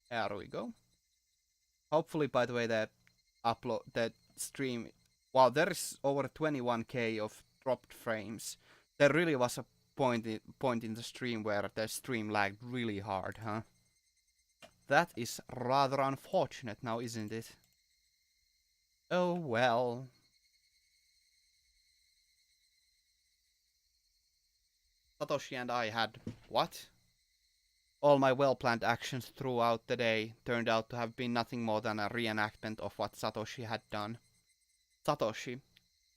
There we go. Hopefully, by the way, that stream. Wow, there is over 21k of dropped frames. There really was a point in the stream where the stream lagged really hard, huh? That is rather unfortunate now, isn't it? Oh well. Satoshi and I had what? All my well-planned actions throughout the day turned out to have been nothing more than a reenactment of what Satoshi had done. Satoshi,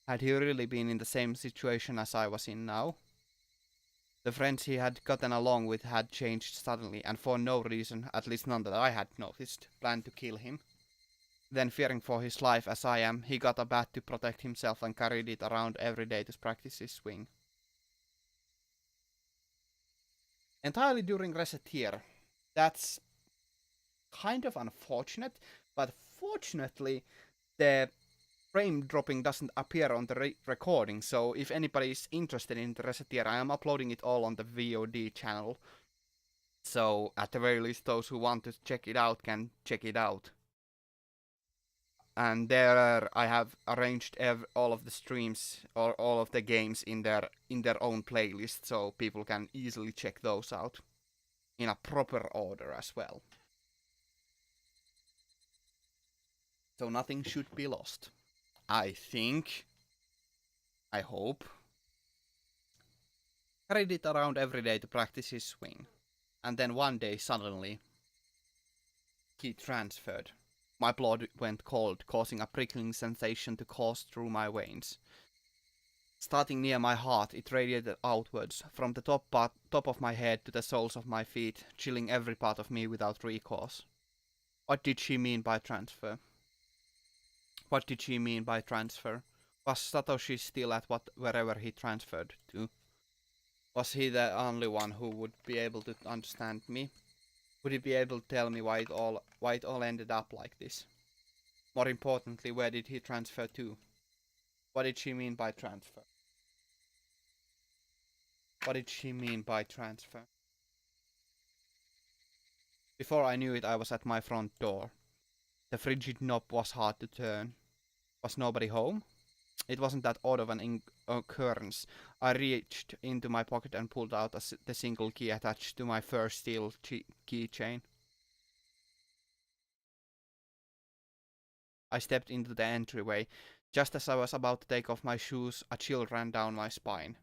had he really been in the same situation as I was in now? The friends he had gotten along with had changed suddenly, and for no reason, at least none that I had noticed, planned to kill him. Then, fearing for his life as I am, he got a bat to protect himself and carried it around every day to practice his swing. Entirely during reset here. That's kind of unfortunate, but fortunately, the frame dropping doesn't appear on the recording, so if anybody is interested in the Reseteer, I am uploading it all on the VOD channel. So at the very least, those who want to check it out can check it out. And there I have arranged all of the streams or all of the games in their own playlist, so people can easily check those out in a proper order as well. So nothing should be lost. I think. I hope. Carried it around every day to practice his swing. And then one day, suddenly, he transferred. My blood went cold, causing a prickling sensation to course through my veins. Starting near my heart, it radiated outwards, from the top of my head to the soles of my feet, chilling every part of me without recourse. What did she mean by transfer? What did she mean by transfer? Was Satoshi still at wherever he transferred to? Was he the only one who would be able to understand me? Would he be able to tell me why it all ended up like this? More importantly, where did he transfer to? What did she mean by transfer? What did she mean by transfer? Before I knew it, I was at my front door. The frigid knob was hard to turn. Was nobody home? It wasn't that odd of an occurrence. I reached into my pocket and pulled out the single key attached to my first steel keychain. I stepped into the entryway. Just as I was about to take off my shoes, a chill ran down my spine.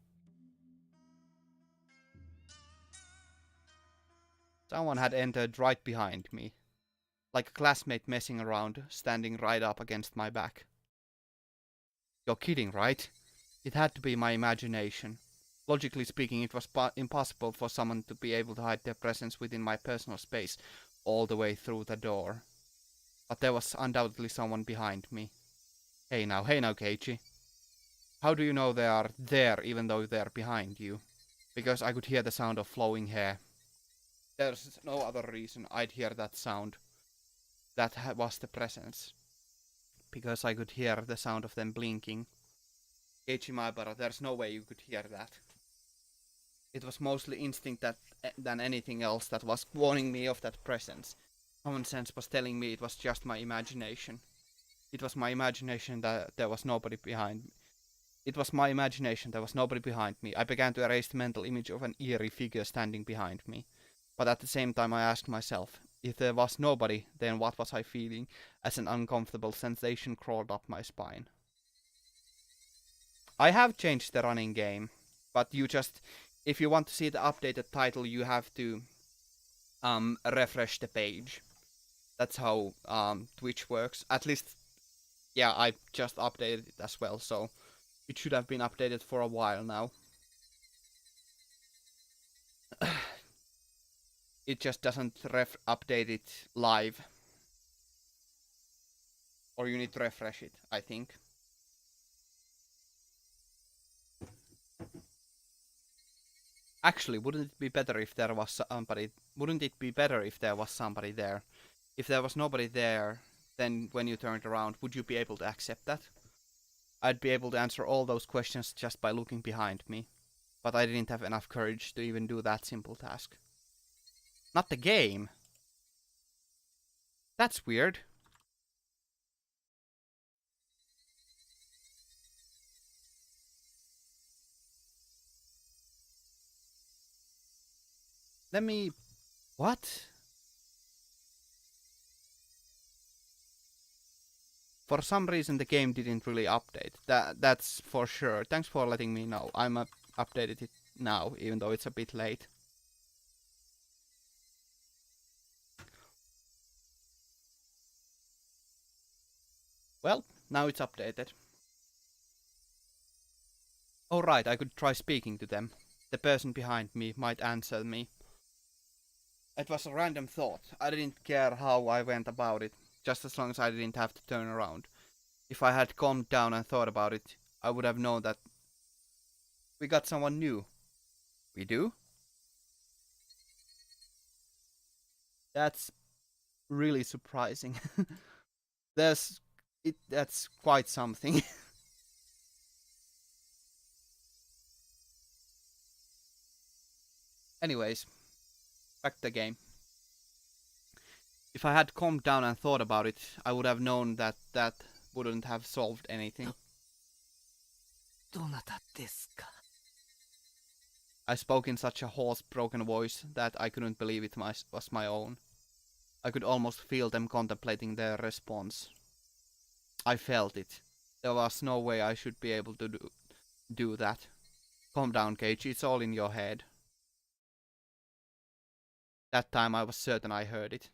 Someone had entered right behind me, like a classmate messing around, standing right up against my back. You're kidding, right? It had to be my imagination. Logically speaking, it was impossible for someone to be able to hide their presence within my personal space all the way through the door. But there was undoubtedly someone behind me. Hey now, Keiichi. How do you know they are there even though they're behind you? Because I could hear the sound of flowing hair. There's no other reason I'd hear that sound. That was the presence. Because I could hear the sound of them blinking. Keiichi Maebara, there's no way you could hear that. It was mostly instinct than anything else that was warning me of that presence. Common sense was telling me it was just my imagination. It was my imagination that there was nobody behind me. It was my imagination there was nobody behind me. I began to erase the mental image of an eerie figure standing behind me. But at the same time I asked myself, if there was nobody, then what was I feeling as an uncomfortable sensation crawled up my spine? I have changed the running game, but if you want to see the updated title, you have to refresh the page. That's how Twitch works. At least, yeah, I just updated it as well, so it should have been updated for a while now. It just doesn't update it live. Or you need to refresh it, I think. Actually, wouldn't it be better if there was somebody? Wouldn't it be better if there was somebody there? If there was nobody there, then when you turned around, would you be able to accept that? I'd be able to answer all those questions just by looking behind me. But I didn't have enough courage to even do that simple task. Not the game! That's weird. Let me... What? For some reason the game didn't really update. That's for sure. Thanks for letting me know. I'm updated it now, even though it's a bit late. Well, now it's updated. Oh right, I could try speaking to them. The person behind me might answer me. It was a random thought. I didn't care how I went about it, just as long as I didn't have to turn around. If I had calmed down and thought about it, I would have known that we got someone new. We do? That's really surprising. That's quite something. Anyways, back to the game. If I had calmed down and thought about it, I would have known that that wouldn't have solved anything. I spoke in such a hoarse, broken voice that I couldn't believe it was my own. I could almost feel them contemplating their response. I felt it. There was no way I should be able to do that. Calm down, Cage, it's all in your head. That time I was certain I heard it.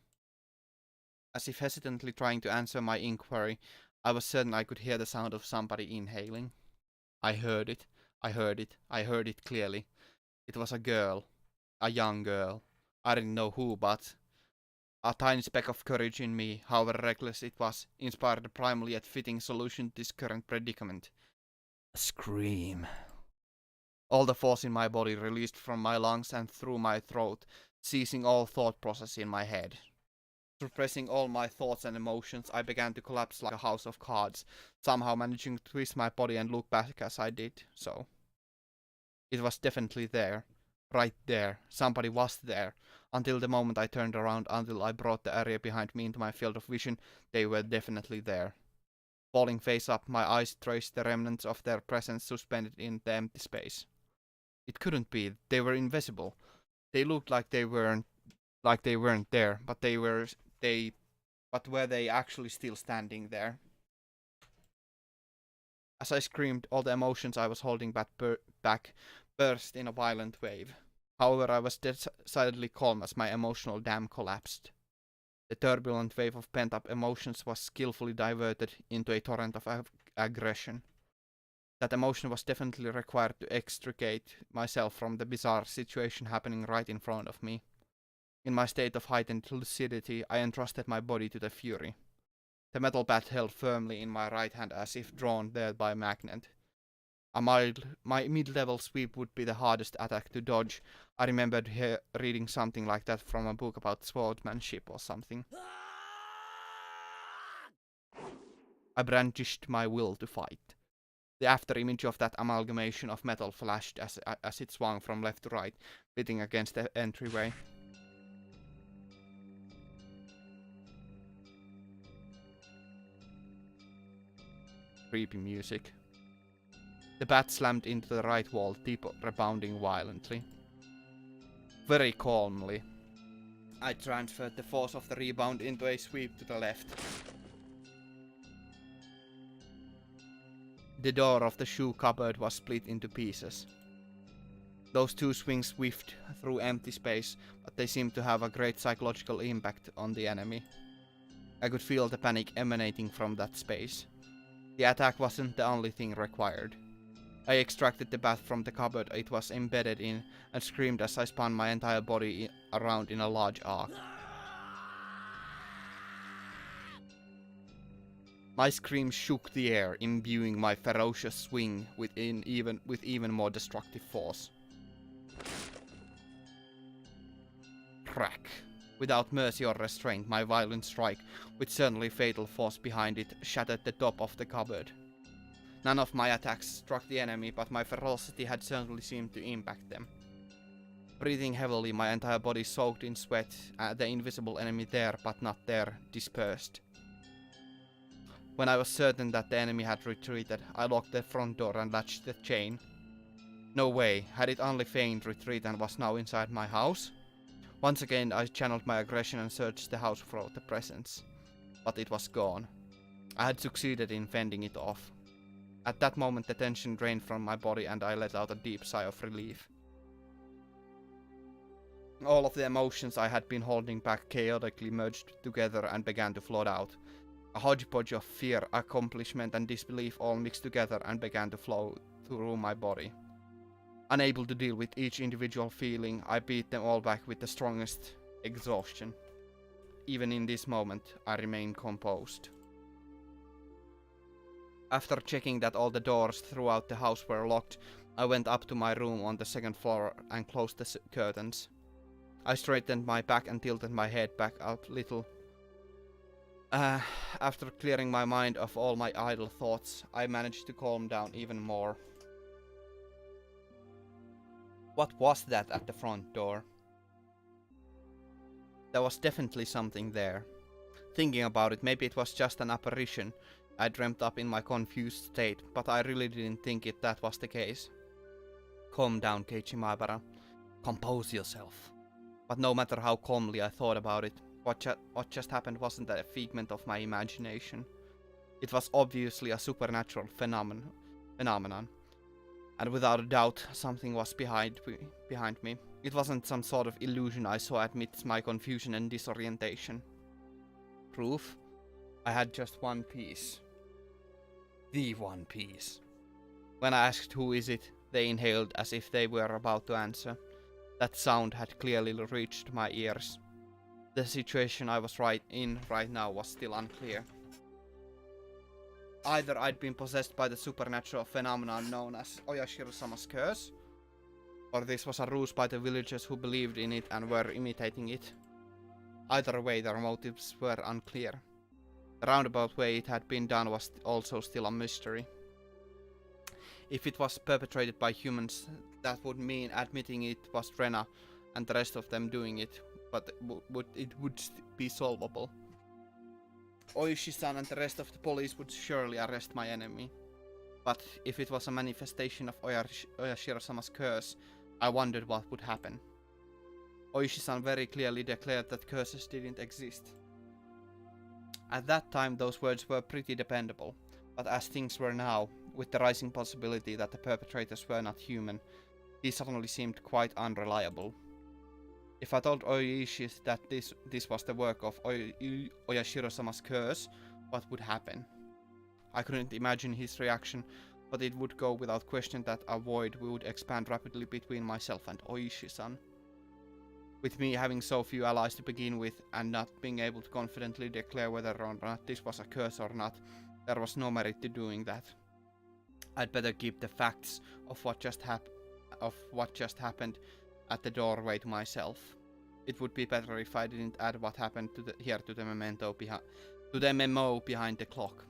As if hesitantly trying to answer my inquiry, I was certain I could hear the sound of somebody inhaling. I heard it. I heard it. I heard it clearly. It was a girl. A young girl. I didn't know who, but a tiny speck of courage in me, however reckless it was, inspired a primal yet fitting solution to this current predicament. A scream. All the force in my body released from my lungs and through my throat, seizing all thought process in my head. Suppressing all my thoughts and emotions, I began to collapse like a house of cards, somehow managing to twist my body and look back as I did so. It was definitely there. Right there. Somebody was there. Until the moment I turned around, until I brought the area behind me into my field of vision, they were definitely there. Falling face up, my eyes traced the remnants of their presence suspended in the empty space. It couldn't be. They were invisible. They looked like they weren't there, but but were they actually still standing there? As I screamed, all the emotions I was holding back burst in a violent wave. However, I was decidedly calm as my emotional dam collapsed. The turbulent wave of pent-up emotions was skillfully diverted into a torrent of aggression. That emotion was definitely required to extricate myself from the bizarre situation happening right in front of me. In my state of heightened lucidity, I entrusted my body to the fury. The metal bat held firmly in my right hand as if drawn there by a magnet. My mid-level sweep would be the hardest attack to dodge. I remembered reading something like that from a book about swordsmanship or something. I brandished my will to fight. The after-image of that amalgamation of metal flashed as it swung from left to right, beating against the entryway. Creepy music. The bat slammed into the right wall, tip rebounding violently. Very calmly, I transferred the force of the rebound into a sweep to the left. The door of the shoe cupboard was split into pieces. Those two swings whiffed through empty space, but they seemed to have a great psychological impact on the enemy. I could feel the panic emanating from that space. The attack wasn't the only thing required. I extracted the bat from the cupboard it was embedded in and screamed as I spun my entire body around in a large arc. My scream shook the air, imbuing my ferocious swing with even more destructive force. Crack! Without mercy or restraint, my violent strike, with certainly fatal force behind it, shattered the top of the cupboard. None of my attacks struck the enemy, but my ferocity had certainly seemed to impact them. Breathing heavily, my entire body soaked in sweat, the invisible enemy there but not there dispersed. When I was certain that the enemy had retreated, I locked the front door and latched the chain. No way, had it only feigned retreat and was now inside my house? Once again I channeled my aggression and searched the house for the presence. But it was gone. I had succeeded in fending it off. At that moment the tension drained from my body and I let out a deep sigh of relief. All of the emotions I had been holding back chaotically merged together and began to float out. A hodgepodge of fear, accomplishment and disbelief all mixed together and began to flow through my body. Unable to deal with each individual feeling, I beat them all back with the strongest exhaustion. Even in this moment, I remained composed. After checking that all the doors throughout the house were locked, I went up to my room on the second floor and closed the curtains. I straightened my back and tilted my head back a little. After clearing my mind of all my idle thoughts, I managed to calm down even more. What was that at the front door? There was definitely something there. Thinking about it, maybe it was just an apparition I dreamt up in my confused state, but I really didn't think that was the case. Calm down, Keiichi Maebara. Compose yourself. But no matter how calmly I thought about it, what just happened wasn't a figment of my imagination. It was obviously a supernatural phenomenon. And without a doubt, something was behind me. It wasn't some sort of illusion I saw amidst my confusion and disorientation. Proof? I had just one piece. The one piece. When I asked who is it, they inhaled as if they were about to answer. That sound had clearly reached my ears. The situation I was right now was still unclear. Either I'd been possessed by the supernatural phenomenon known as Oyashiro-sama's curse, or this was a ruse by the villagers who believed in it and were imitating it. Either way, their motives were unclear. The roundabout way it had been done was also still a mystery. If it was perpetrated by humans, that would mean admitting it was Rena and the rest of them doing it, but it would be solvable. Oishi-san and the rest of the police would surely arrest my enemy. But if it was a manifestation of Oyashiro-sama's curse, I wondered what would happen. Oishi-san very clearly declared that curses didn't exist. At that time those words were pretty dependable, but as things were now, with the rising possibility that the perpetrators were not human, he suddenly seemed quite unreliable. If I told Oishi that this was the work of Oyashiro-sama's curse, what would happen? I couldn't imagine his reaction, but it would go without question that a void would expand rapidly between myself and Oishi-san. With me having so few allies to begin with, and not being able to confidently declare whether or not this was a curse or not, there was no merit to doing that. I'd better keep the facts of what just happened at the doorway to myself. It would be better if I didn't add what happened to the memo behind the clock.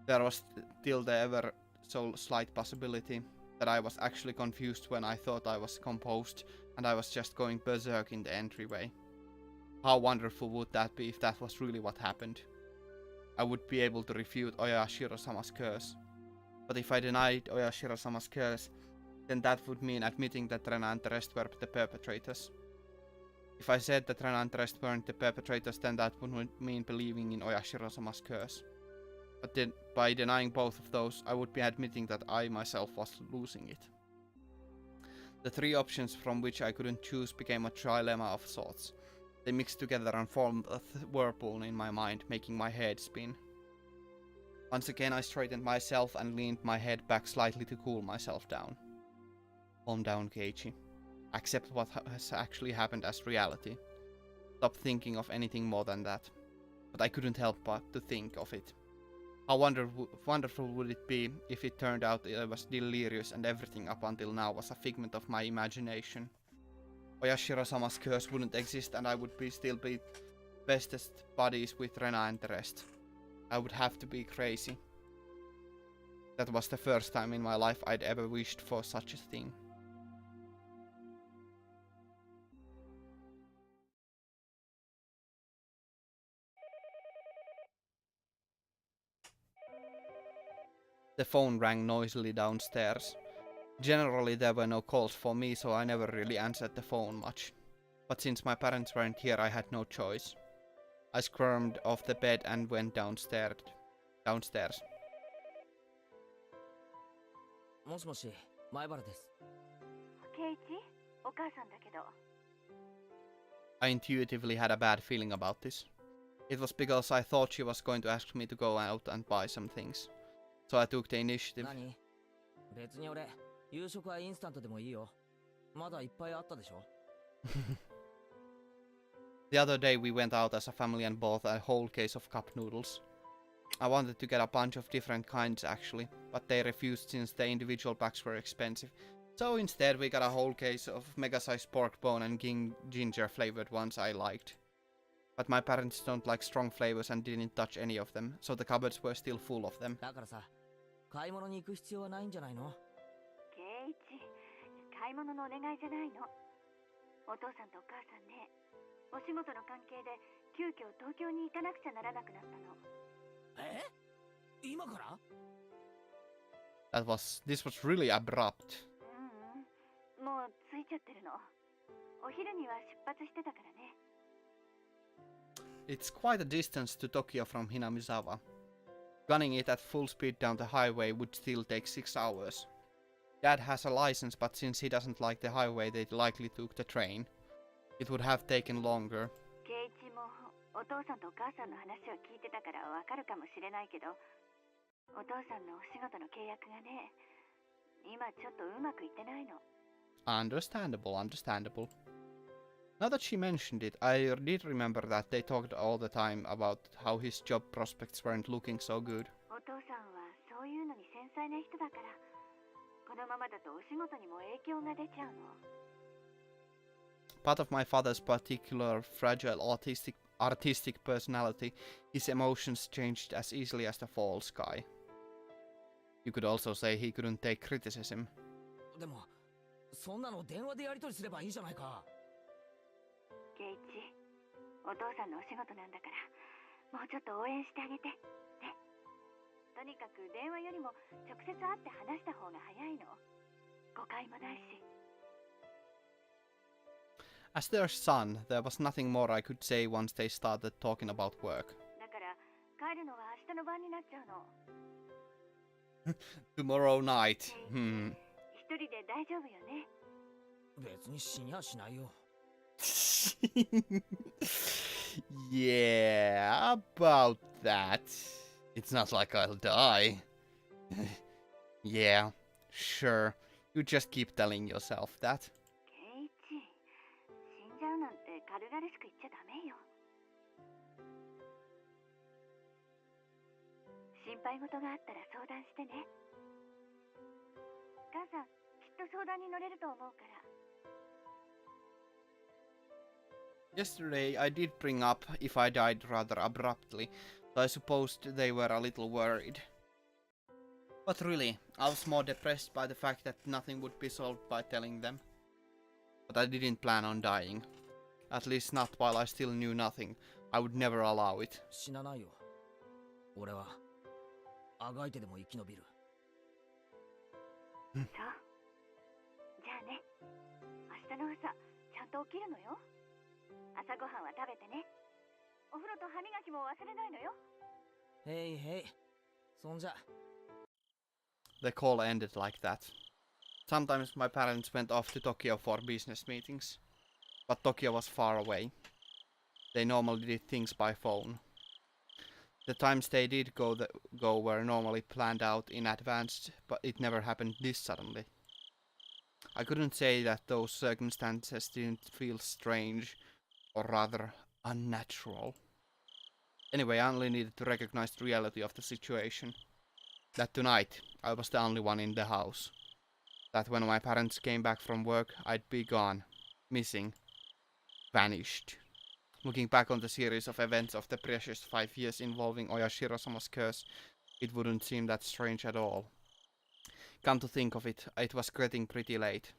There was still the ever so slight possibility that I was actually confused when I thought I was composed and I was just going berserk in the entryway. How wonderful would that be if that was really what happened? I would be able to refute Oyashiro-sama's curse. But if I denied Oyashiro-sama's curse, then that would mean admitting that Rena and the rest were the perpetrators. If I said that Rena and the rest weren't the perpetrators, then that would mean believing in Oyashiro-sama's curse. But then, by denying both of those, I would be admitting that I myself was losing it. The three options from which I couldn't choose became a trilemma of sorts. They mixed together and formed a whirlpool in my mind, making my head spin. Once again I straightened myself and leaned my head back slightly to cool myself down. Calm down, Keiichi. Accept what has actually happened as reality. Stop thinking of anything more than that. But I couldn't help but to think of it. How wonderful would it be if it turned out I was delirious and everything up until now was a figment of my imagination. Oyashiro-sama's curse wouldn't exist and I would still be bestest buddies with Rena and the rest. I would have to be crazy. That was the first time in my life I'd ever wished for such a thing. The phone rang noisily downstairs. Generally there were no calls for me, so I never really answered the phone much. But since my parents weren't here, I had no choice. I squirmed off the bed and went downstairs. もしもし、前原です。圭一、お母さんだけど。I intuitively had a bad feeling about this. It was because I thought she was going to ask me to go out and buy some things. So I took the initiative. 何？別に俺、夕食はインスタントでもいいよ。まだいっぱいあったでしょ。The other day we went out as a family and bought a whole case of cup noodles. I wanted to get a bunch of different kinds actually, but they refused since the individual packs were expensive. So instead we got a whole case of mega-sized pork bone and ginger flavored ones I liked. But my parents don't like strong flavors and didn't touch any of them, so the cupboards were still full of them. だからさ、買い物に行く必要はないんじゃないの？圭一、買い物のお願いじゃないの。お父さんとお母さんね、お仕事の関係で急遽東京に行かなくちゃならなくなったの。え？今から？ This was really abrupt. もう着いちゃってるの。お昼には出発してたからね。It's quite a distance to Tokyo from Hinamizawa. Gunning it at full speed down the highway would still take 6 hours. Dad has a license, but since he doesn't like the highway, they likely took the train. It would have taken longer. 圭一もお父さんとお母さんの話を聞いてたからわかるかもしれないけど、お父さんのお仕事の契約がね、今ちょっとうまくいってないの。Understandable. Now that she mentioned it, I did remember that they talked all the time about how his job prospects weren't looking so good. お父さんはそういうのに繊細な人だから、このままだとお仕事にも影響が出ちゃうの。Part of my father's particular fragile artistic personality, his emotions changed as easily as the fall sky. You could also say he couldn't take criticism. でも、そんなの電話でやり取りすればいいじゃないか。圭一、お父さんのお仕事なんだから、もうちょっと応援してあげて。ね。とにかく電話よりも直接会って話した方が早いの。誤解もないし。As their son, there was nothing more I could say once they started talking about work. だから帰るのは明日の晩になっちゃうの。Tomorrow night. 一人で大丈夫よね。別に死にゃしないよ。Yeah, about that. It's not like I'll die. Yeah, sure. You just keep telling yourself that. 圭一、死んじゃうなんて軽々しく言っちゃダメよ。心配事があったら相談してね。母さん、きっと相談に乗れると思うから。Yesterday I did bring up if I died rather abruptly, so I supposed they were a little worried. But really, I was more depressed by the fact that nothing would be solved by telling them. But I didn't plan on dying. At least not while I still knew nothing. I would never allow it. 死なないよ。俺は、あがいてでも生き延びる。そう。じゃあね、明日の朝、ちゃんと起きるのよ。朝ごはんは食べてね。お風呂と歯磨きも忘れないのよ。へいへい。そんじゃ。The call ended like that. Sometimes my parents went off to Tokyo for business meetings. But Tokyo was far away. They normally did things by phone. The times they did go were normally planned out in advance, but it never happened this suddenly. I couldn't say that those circumstances didn't feel strange, or rather unnatural. Anyway, I only needed to recognize the reality of the situation. That tonight, I was the only one in the house. That when my parents came back from work, I'd be gone, missing, vanished. Looking back on the series of events of the precious 5 years involving Oyashiro-sama's curse, it wouldn't seem that strange at all. Come to think of it, it was getting pretty late.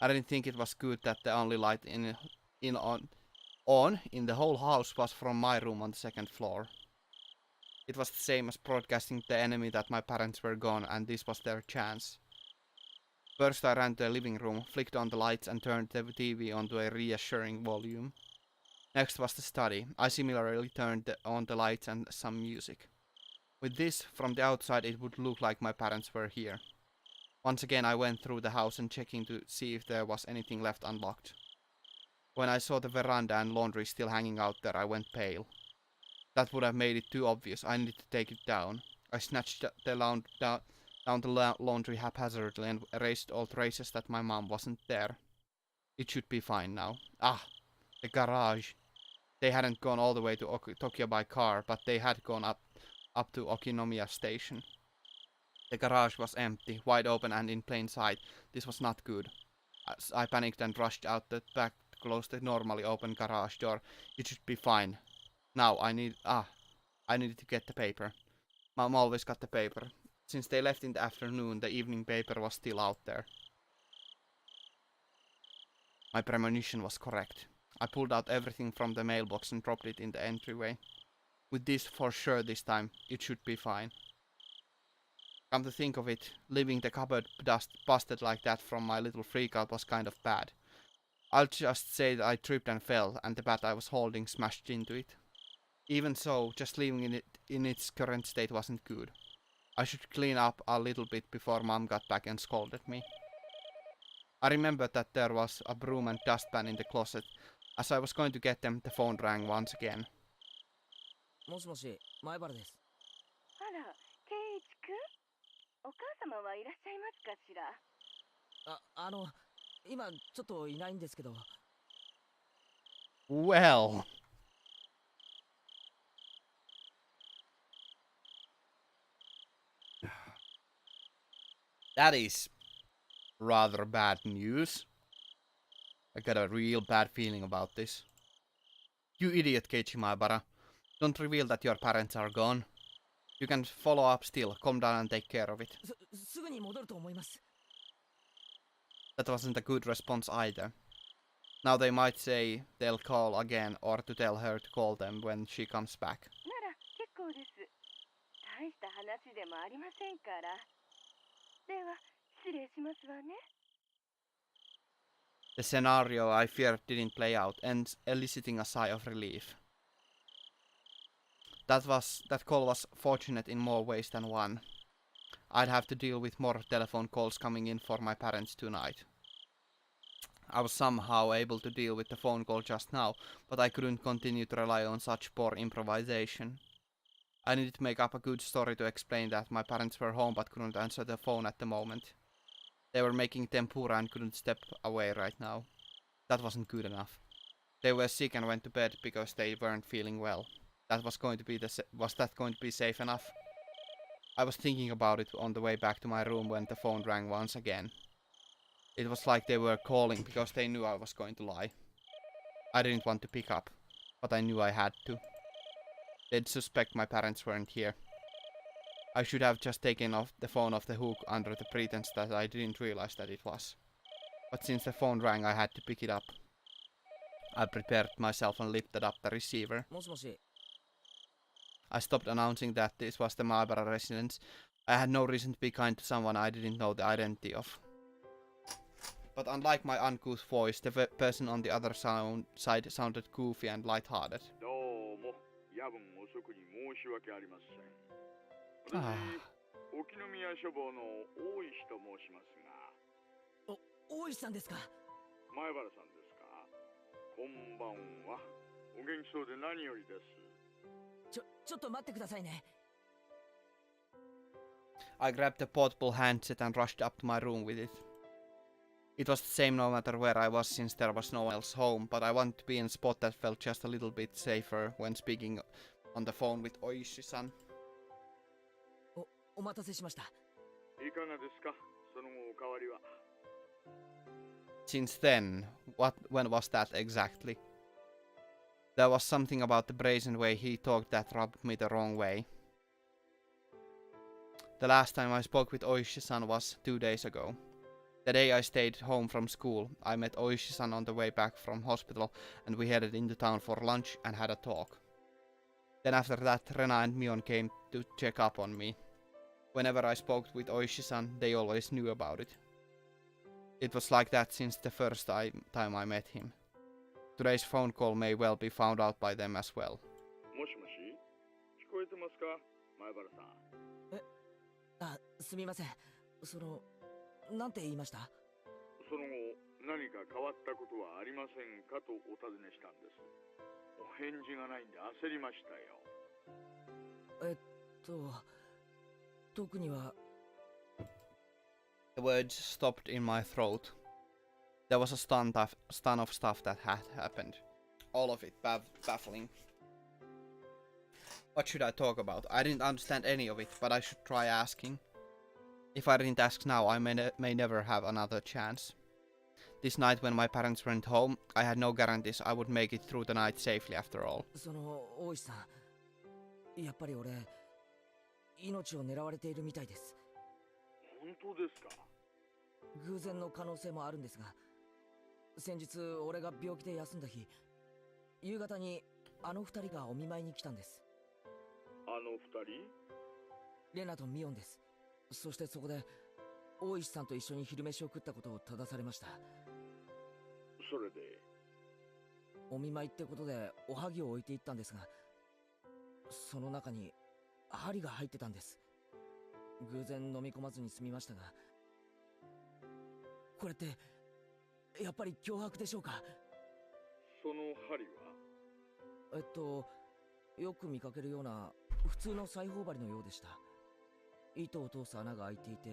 I didn't think it was good that the only light in the whole house was from my room on the second floor. It was the same as broadcasting to the enemy that my parents were gone and this was their chance. First I ran to the living room, flicked on the lights and turned the TV onto a reassuring volume. Next was the study. I similarly turned on the lights and some music. With this, from the outside it would look like my parents were here. Once again I went through the house and checking to see if there was anything left unlocked. When I saw the veranda and laundry still hanging out there, I went pale. That would have made it too obvious. I needed to take it down. I snatched down the laundry haphazardly and erased all traces that my mom wasn't there. It should be fine now. Ah, the garage. They hadn't gone all the way to Tokyo by car, but they had gone up to Okinomiya station. The garage was empty, wide open and in plain sight. This was not good. I panicked and rushed out the back to close the normally open garage door. It should be fine. Now I needed to get the paper. Mom always got the paper. Since they left in the afternoon, the evening paper was still out there. My premonition was correct. I pulled out everything from the mailbox and dropped it in the entryway. With this for sure this time, it should be fine. Come to think of it, leaving the cupboard busted like that from my little freakout was kind of bad. I'll just say that I tripped and fell, and the bat I was holding smashed into it. Even so, just leaving it in its current state wasn't good. I should clean up a little bit before Mom got back and scolded me. I remembered that there was a broom and dustpan in the closet. As I was going to get them, the phone rang once again. もしもし、前原です。あら、圭一くん、お母様はいらっしゃいますかしら。今ちょっといないんですけど。Well. That is rather bad news. I got a real bad feeling about this. You idiot, Keiichi Maebara. Don't reveal that your parents are gone. You can follow up still. Calm down and take care of it. すぐに戻ると思います。 That wasn't a good response either. Now they might say they'll call again or to tell her to call them when she comes back. なら結構です。大した話でもありませんから。では失礼しますわね。 The scenario I feared didn't play out, and eliciting a sigh of relief. That call was fortunate in more ways than one. I'd have to deal with more telephone calls coming in for my parents tonight. I was somehow able to deal with the phone call just now, but I couldn't continue to rely on such poor improvisation. I needed to make up a good story to explain that my parents were home but couldn't answer the phone at the moment. They were making tempura and couldn't step away right now. That wasn't good enough. They were sick and went to bed because they weren't feeling well. Was that going to be safe enough? I was thinking about it on the way back to my room when the phone rang once again. It was like they were calling because they knew I was going to lie. I didn't want to pick up, but I knew I had to. They'd suspect my parents weren't here. I should have just taken the phone off the hook under the pretense that I didn't realize that it was. But since the phone rang, I had to pick it up. I prepared myself and lifted up the receiver. もしもし。 I stopped announcing that this was the Maebara residence. I had no reason to be kind to someone I didn't know the identity of. But unlike my uncouth voice, the person on the other side sounded goofy and lighthearted. どうも、夜分遅くに申し訳ありません。私、沖宮書房の大石と申しますが。大石さんですか。前原さんですか。こんばんは。お元気そうで何よりです。ちょっと待ってくださいね。 I grabbed the portable handset and rushed up to my room with it. It was the same no matter where I was since there was no one else home, but I wanted to be in a spot that felt just a little bit safer when speaking on the phone with Oishi-san. お待たせしました。いかがですか、その後お変わりは。Since then, when was that exactly? There was something about the brazen way he talked that rubbed me the wrong way. The last time I spoke with Oishi-san was 2 days ago. The day I stayed home from school, I met Oishi-san on the way back from hospital and we headed into town for lunch and had a talk. Then after that, Rena and Mion came to check up on me. Whenever I spoke with Oishi-san, they always knew about it. It was like that since the first time I met him. Today's phone call may well be found out by them as well. もしもし、聞こえてますか、前原さん。あ、すみません。なんて言いました？その後、何か変わったことはありませんかとお尋ねしたんです。お返事がないんで焦りましたよ。特には。The words stopped in my throat. There was a stun of stuff that had happened. All of it baffling. What should I talk about? I didn't understand any of it, but I should try asking. If I didn't ask now, I may never have another chance. This night when my parents went home, I had no guarantees I would make it through the night safely after all. 大石さん、やっぱり俺、命を狙われているみたいです。本当ですか？偶然の可能性もあるんですが、先日俺が病気で休んだ日、夕方にあの二人がお見舞いに来たんです。あの二人？レナとミオンです。そしてそこで大石さんと一緒に昼飯を食ったことを正されました。それでお見舞いってことでおはぎを置いていったんですが、その中に針が入ってたんです。偶然飲み込まずに済みましたが、これってやっぱり脅迫でしょうか？その針は？よく見かけるような普通の裁縫針のようでした。糸を通す穴が開いていて。違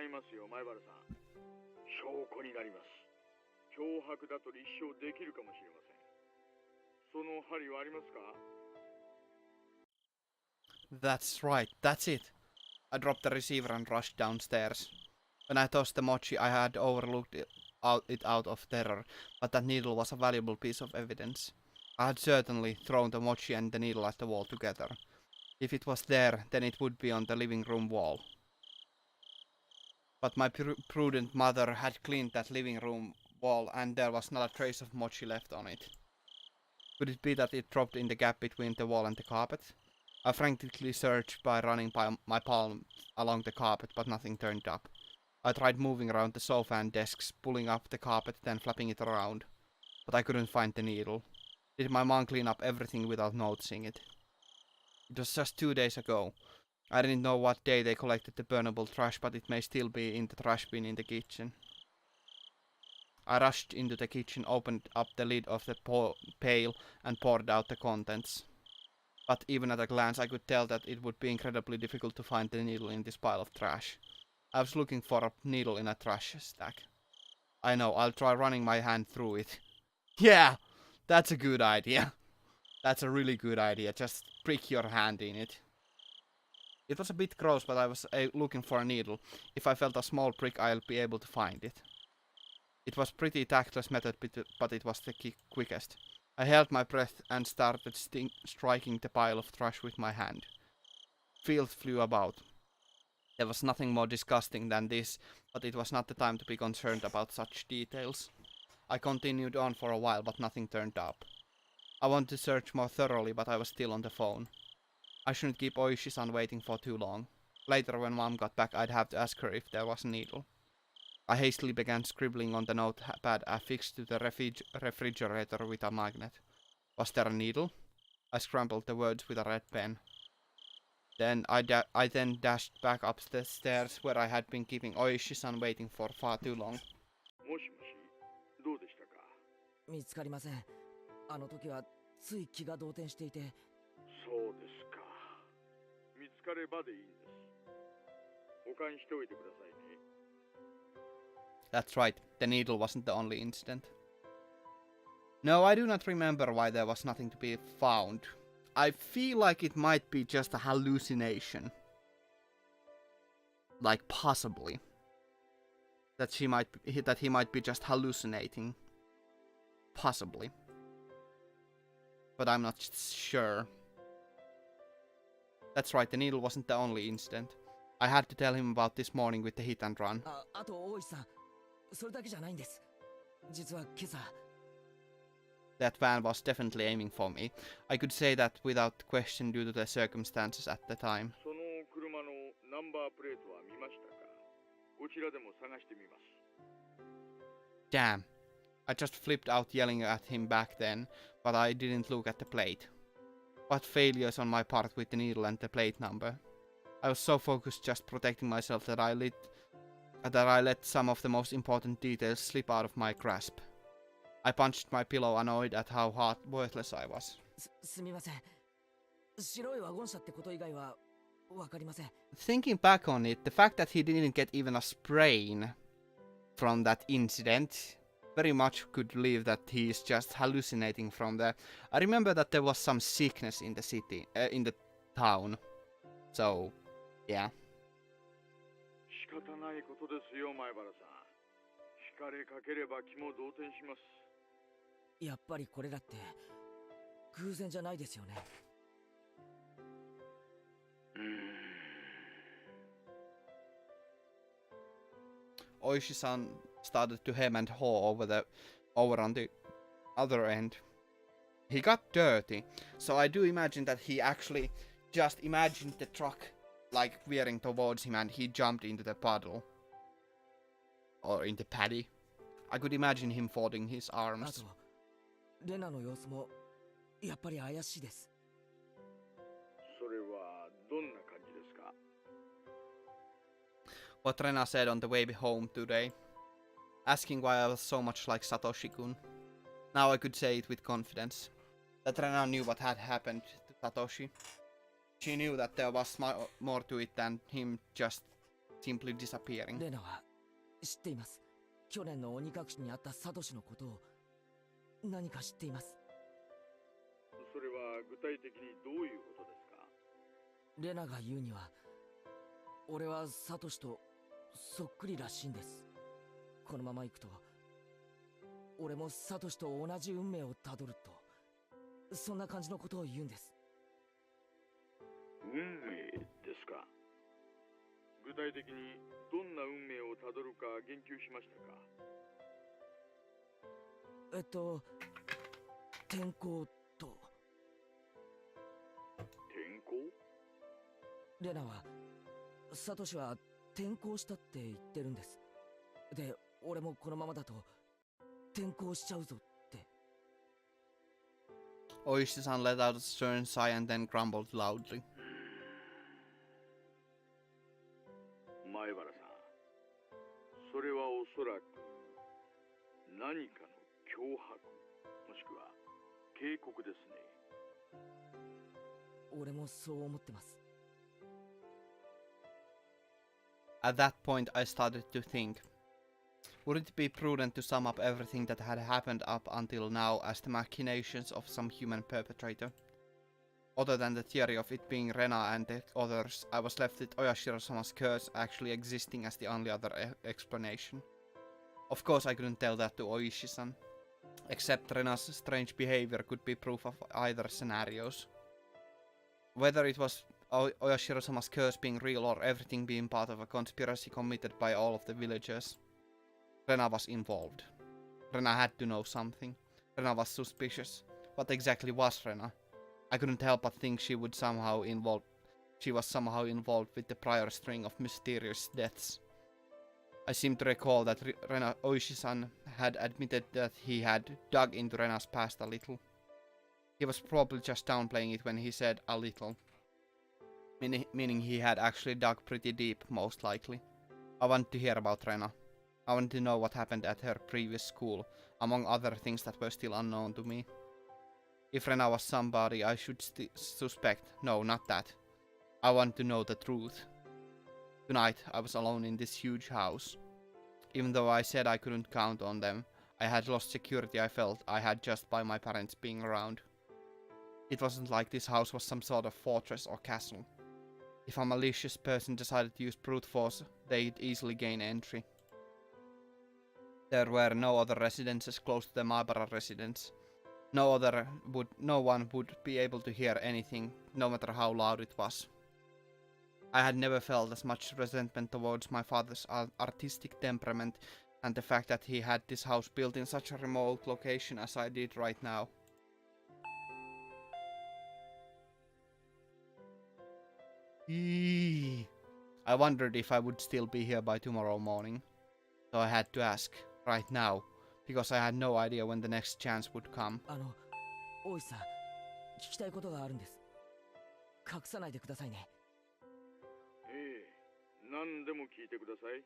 いますよ、前原さん。証拠になります。脅迫だと立証できるかもしれません。その針はありますか？ That's right, that's it. I dropped the receiver and rushed downstairs. When I tossed the mochi, I had overlooked it out of terror, but that needle was a valuable piece of evidence. I had certainly thrown the mochi and the needle at the wall together. If it was there, then it would be on the living room wall. But my prudent mother had cleaned that living room wall, and there was not a trace of mochi left on it. Could it be that it dropped in the gap between the wall and the carpet? I frantically searched by running my palm along the carpet, but nothing turned up. I tried moving around the sofa and desks, pulling up the carpet, then flapping it around. But I couldn't find the needle. Did my mom clean up everything without noticing it? It was just 2 days ago. I didn't know what day they collected the burnable trash, but it may still be in the trash bin in the kitchen. I rushed into the kitchen, opened up the lid of the pail, and poured out the contents. But even at a glance, I could tell that it would be incredibly difficult to find the needle in this pile of trash. I was looking for a needle in a trash stack. I know, I'll try running my hand through it. Yeah, that's a good idea. That's a really good idea. Just prick your hand in it. It was a bit gross, but I was looking for a needle. If I felt a small prick, I'll be able to find it. It was pretty tactless method, but it was the quickest. I held my breath and started striking the pile of trash with my hand. Field flew about. There was nothing more disgusting than this, but it was not the time to be concerned about such details. I continued on for a while, but nothing turned up. I wanted to search more thoroughly, but I was still on the phone. I shouldn't keep Oishi-san waiting for too long. Later, when Mom got back, I'd have to ask her if there was a needle. I hastily began scribbling on the notepad affixed to the refrigerator with a magnet. Was there a needle? I scrambled the words with a red pen. Then I dashed back up the stairs where I had been keeping Oishi-san waiting for far too long. もしもし、どうでしたか？見つかりません。あの時はつい気が動転していて。そうですか。見つかればでいいんです。保管しておいてくださいね。That's right, the needle wasn't the only incident. No, I do not remember why there was nothing to be found. I feel like it might be just a hallucination. Like, possibly. That he might be just hallucinating. Possibly. But I'm not sure. That's right, the needle wasn't the only incident. I had to tell him about this morning with the hit and run. あと大石さん、それだけじゃないんです。実は今朝。that van was definitely aiming for me. I could say that without question due to the circumstances at the time. その車のナンバープレートは見ましたか？こちらでも探してみます。 Damn. I just flipped out yelling at him back then, but I didn't look at the plate. What failures on my part with the needle and the plate number. I was so focused just protecting myself that I let some of the most important details slip out of my grasp. I punched my pillow, annoyed at how worthless I was. すみません。白いワゴン車ってこと以外はわかりません。 Thinking back on it, the fact that he didn't get even a sprain from that incident very much could believe that he is just hallucinating from the... I remember that there was some sickness in the city, in the town. So, yeah. 仕方ないことですよ、前原さん。惹かれかければ気も動転します。やっぱりこれだって偶然じゃないですよね。Oishi-san started to hem and haw over on the other end. He got dirty, so I do imagine that he actually just imagined the truck like veering towards him and he jumped into the puddle. Or in the paddy. I could imagine him folding his あ arms. とレナの様子もやっぱり怪しいです。それはどんな感じですか？ What Rena said on the way home today, asking why I was so much like Satoshi-kun. Now I could say it with confidence, that Rena knew what had happened to Satoshi. She knew that there was more to it than him just simply disappearing. レナは知っています。去年の鬼隠しにあったサトシのことを何か知っています。それは具体的にどういうことですか？レナが言うには、俺はサトシとそっくりらしいんです。このまま行くと俺もサトシと同じ運命をたどると、そんな感じのことを言うんです。運命ですか？具体的にどんな運命をたどるか言及しましたか？天候と。天候？レナはサトシは転校したって言ってるんです。で、俺もこのままだと転校しちゃうぞって。Oishi-san let out a stern sigh and then grumbled loudly. 前原さん、それはおそらく何かの脅迫、もしくは警告ですね。俺もそう思ってます。At that point I started to think, would it be prudent to sum up everything that had happened up until now as the machinations of some human perpetrator? Other than the theory of it being Rena and the others, I was left with Oyashiro-sama's curse actually existing as the only other explanation. Of course I couldn't tell that to Oishi-san, except Rena's strange behavior could be proof of either scenarios. Whether it was Oyashiro-sama's curse being real or everything being part of a conspiracy committed by all of the villagers, Rena was involved. Rena had to know something. Rena was suspicious. What exactly was Rena? I couldn't help but think she was somehow involved with the prior string of mysterious deaths. I seem to recall that Rena Oishi-san had admitted that he had dug into Rena's past a little. He was probably just downplaying it when he said a little. Meaning he had actually dug pretty deep, most likely. I wanted to hear about Rena. I wanted to know what happened at her previous school, among other things that were still unknown to me. If Rena was somebody I should suspect, no, not that. I wanted to know the truth. Tonight I was alone in this huge house. Even though I said I couldn't count on them, I had lost security I felt I had just by my parents being around. It wasn't like this house was some sort of fortress or castle. If a malicious person decided to use brute force, they'd easily gain entry. There were no other residences close to the Maibara residence. No one would be able to hear anything, no matter how loud it was. I had never felt as much resentment towards my father's artistic temperament And the fact that he had this house built in such a remote location as I did right now. Eee. I wondered if I would still be here by tomorrow morning. So I had to ask, right now, because I had no idea when the next chance would come. 大石さん、聞きたいことがあるんです。隠さないでくださいね。ええ、何でも聞いてください。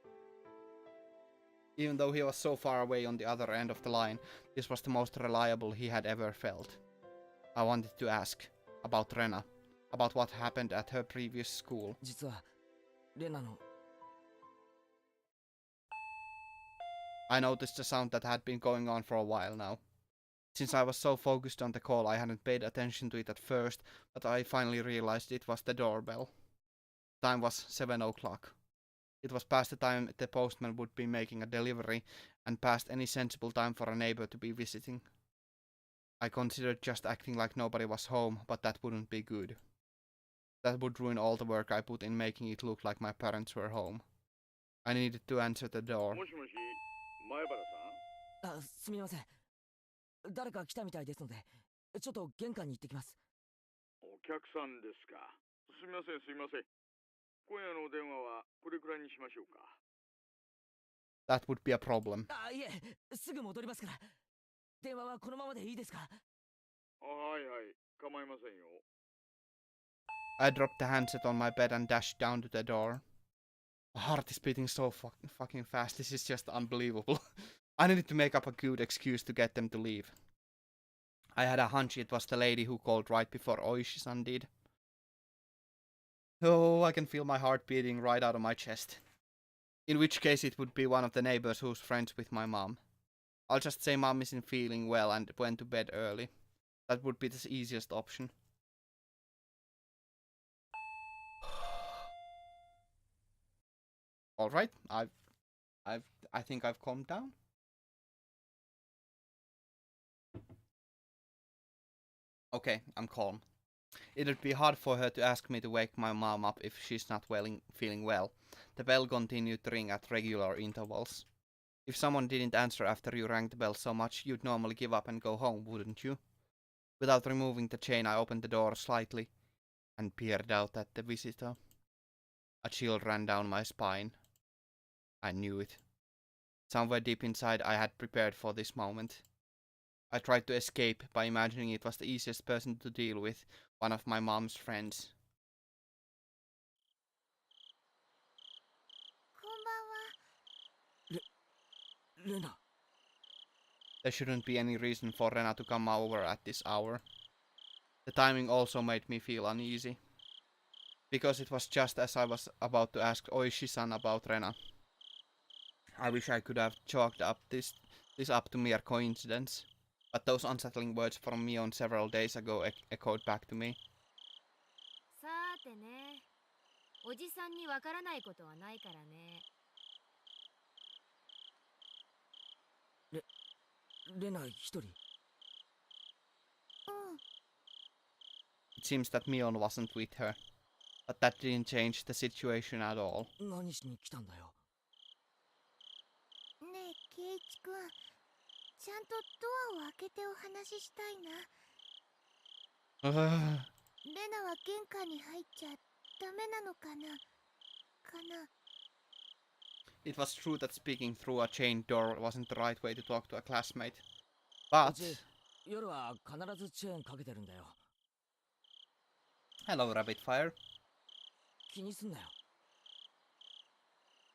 Even though he was so far away on the other end of the line, this was the most reliable he had ever felt. I wanted to ask about Rena, about what happened at her previous school. 実はレナの I noticed a sound that had been going on for a while now. Since I was so focused on the call, I hadn't paid attention to it at first, but I finally realized it was the doorbell. Time was 7 o'clock. It was past the time the postman would be making a delivery, and past any sensible time for a neighbor to be visiting. I considered just acting like nobody was home, but that wouldn't be good. That would ruin all the work I put in making it look like my parents were home. I needed to answer the door. もしもし、前原さん。あ、すみません。誰か来たみたいですので、ちょっと玄関に行ってきます。お客さんですか。すみません、すみません。今夜のお電話はこれくらいにしましょうか。That would be a problem. あ、いえ、すぐ戻りますから。電話はこのままでいいですか？はいはい、構いませんよ。I dropped the handset on my bed and dashed down to the door. My heart is beating so fucking fast. This is just unbelievable. I needed to make up a good excuse to get them to leave. I had a hunch it was the lady who called right before Oishi-san did. Oh, I can feel my heart beating right out of my chest. In which case it would be one of the neighbors who's friends with my mom. I'll just say mom isn't feeling well and went to bed early. That would be the easiest option. Alright, I think I've calmed down. Okay, I'm calm. It'd be hard for her to ask me to wake my mom up if she's not feeling well. The bell continued to ring at regular intervals. If someone didn't answer after you rang the bell so much, you'd normally give up and go home, wouldn't you? Without removing the chain, I opened the door slightly and peered out at the visitor. A chill ran down my spine. I knew it. Somewhere deep inside, I had prepared for this moment. I tried to escape by imagining it was the easiest person to deal with, one of my mom's friends. こんばんは。レナ。 There shouldn't be any reason for Rena to come over at this hour. The timing also made me feel uneasy. Because it was just as I was about to ask Oishi-san about Rena. I wish I could have chalked up this up to mere coincidence. But those unsettling words from Mion several days ago echoed back to me. さーてね、おじさんにわからないことはないからね。レナ一人。うん。It seems that Mion wasn't with her. But that didn't change the situation at all. 何しに来たんだよ。ねえ、圭一くん。ちゃんとドアを開けてお話ししたいな。レナは玄関に入っちゃダメなのかなIt was true that speaking through a chained door wasn't the right way to talk to a classmate. But... 夜は必ずチェーンかけてるんだよ。 Hello, Rabbitfire. 気にすんなよ。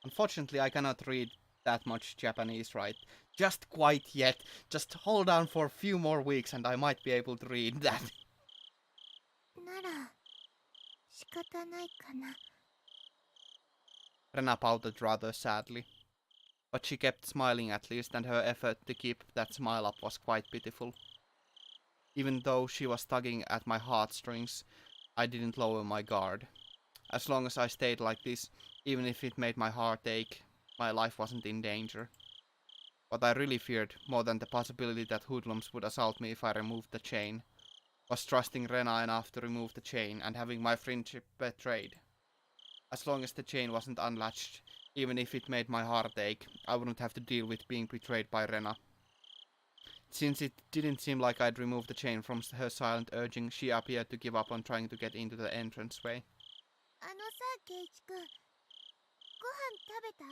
Unfortunately, I cannot read that much Japanese, right? Just quite yet. Just hold on for a few more weeks and I might be able to read that. なら仕方ないかな。 Rena pouted rather sadly. But she kept smiling at least, and her effort to keep that smile up was quite pitiful. Even though she was tugging at my heartstrings, I didn't lower my guard. As long as I stayed like this, even if it made my heart ache, my life wasn't in danger. What I really feared, more than the possibility that hoodlums would assault me if I removed the chain, was trusting Rena enough to remove the chain and having my friendship betrayed. As long as the chain wasn't unlatched, Even if it made my heart ache, I wouldn't have to deal with being betrayed by Rena. Since it didn't seem like I'd removed the chain from her silent urging, she appeared to give up on trying to get into the entranceway. あのさ、ケイチ君、ご飯食べた？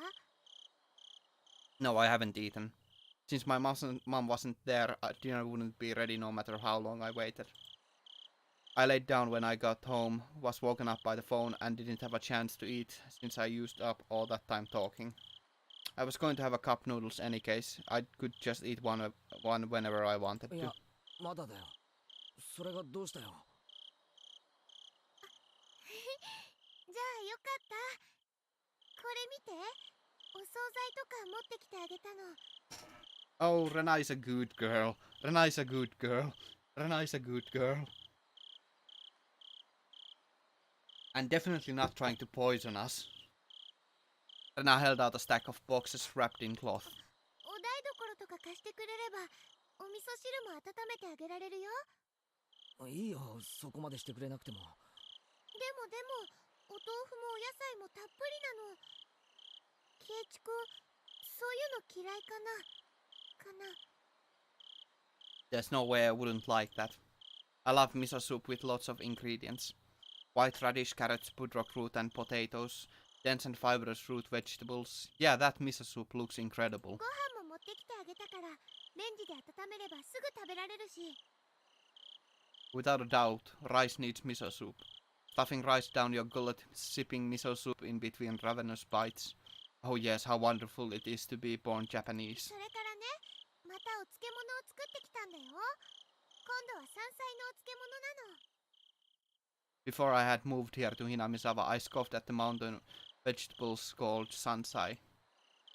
No, I haven't eaten. Since my mom wasn't there, dinner wouldn't be ready no matter how long I waited. I laid down when I got home, was woken up by the phone, and didn't have a chance to eat since I used up all that time talking. I was going to have a cup noodles any case. I could just eat one whenever I wanted い to. やまだだよ。それがどうしたよ。じゃあよかった。これ見て。お惣菜とか持ってきてあげたの。Oh, Rena is a good girl. Rena is a good girl. Rena is a good girl. And definitely not trying to poison us. Rena held out a stack of boxes wrapped in cloth. お台所とか貸してくれれば、お味噌汁も温めてあげられるよ。いいよ、そこまでしてくれなくても。でも、お豆腐もお野菜もたっぷりなの。ケイチ君、そういうの嫌いかな？ There's no way I wouldn't like that. I love miso soup with lots of ingredients. White radish, carrots, budrock root and potatoes, dense and fibrous root vegetables. Yeah, that miso soup looks incredible. ご飯も持ってきてあげたから、レンジで温めればすぐ食べられるし。 Without a doubt, rice needs miso soup. Stuffing rice down your gullet, sipping miso soup in between ravenous bites. Oh yes, how wonderful it is to be born Japanese. それからね、またお漬物を作ってきたんだよ。今度は山菜のお漬物なの。 Before I had moved here to Hinamizawa, I scoffed at the mountain vegetables called sansai.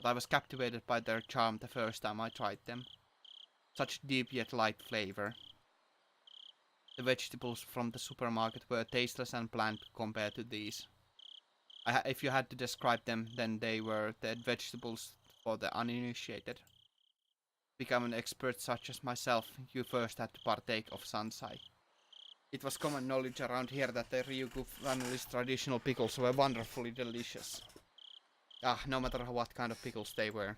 But I was captivated by their charm the first time I tried them. Such deep yet light flavor. The vegetables from the supermarket were tasteless and bland compared to these. If you had to describe them, then they were the vegetables for the uninitiated. To become an expert such as myself, you first had to partake of sansai. It was common knowledge around here that the Ryugu family's traditional pickles were wonderfully delicious. No matter what kind of pickles they were.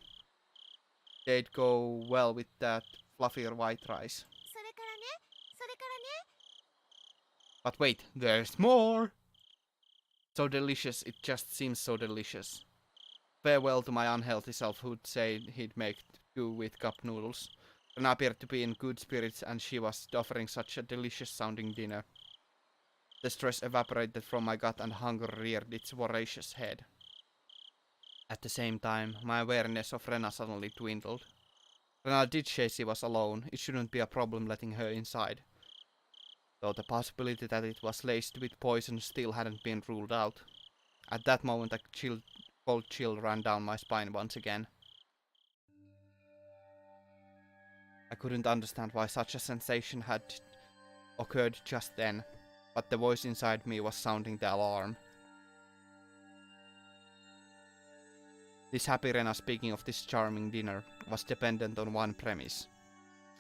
They'd go well with that fluffier white rice. それからね、それからね。 But wait, there's more! So delicious, it just seems so delicious. Farewell to my unhealthy self who'd say he'd make do with cup noodles. Rena appeared to be in good spirits and she was offering such a delicious sounding dinner. The stress evaporated from my gut and hunger reared its voracious head. At the same time, my awareness of Rena suddenly dwindled. Rena did say she was alone, it shouldn't be a problem letting her inside. Though the possibility that it was laced with poison still hadn't been ruled out. At that moment a cold chill ran down my spine once again. I couldn't understand why such a sensation had occurred just then, but the voice inside me was sounding the alarm. This happy Rena, speaking of this charming dinner, was dependent on one premise.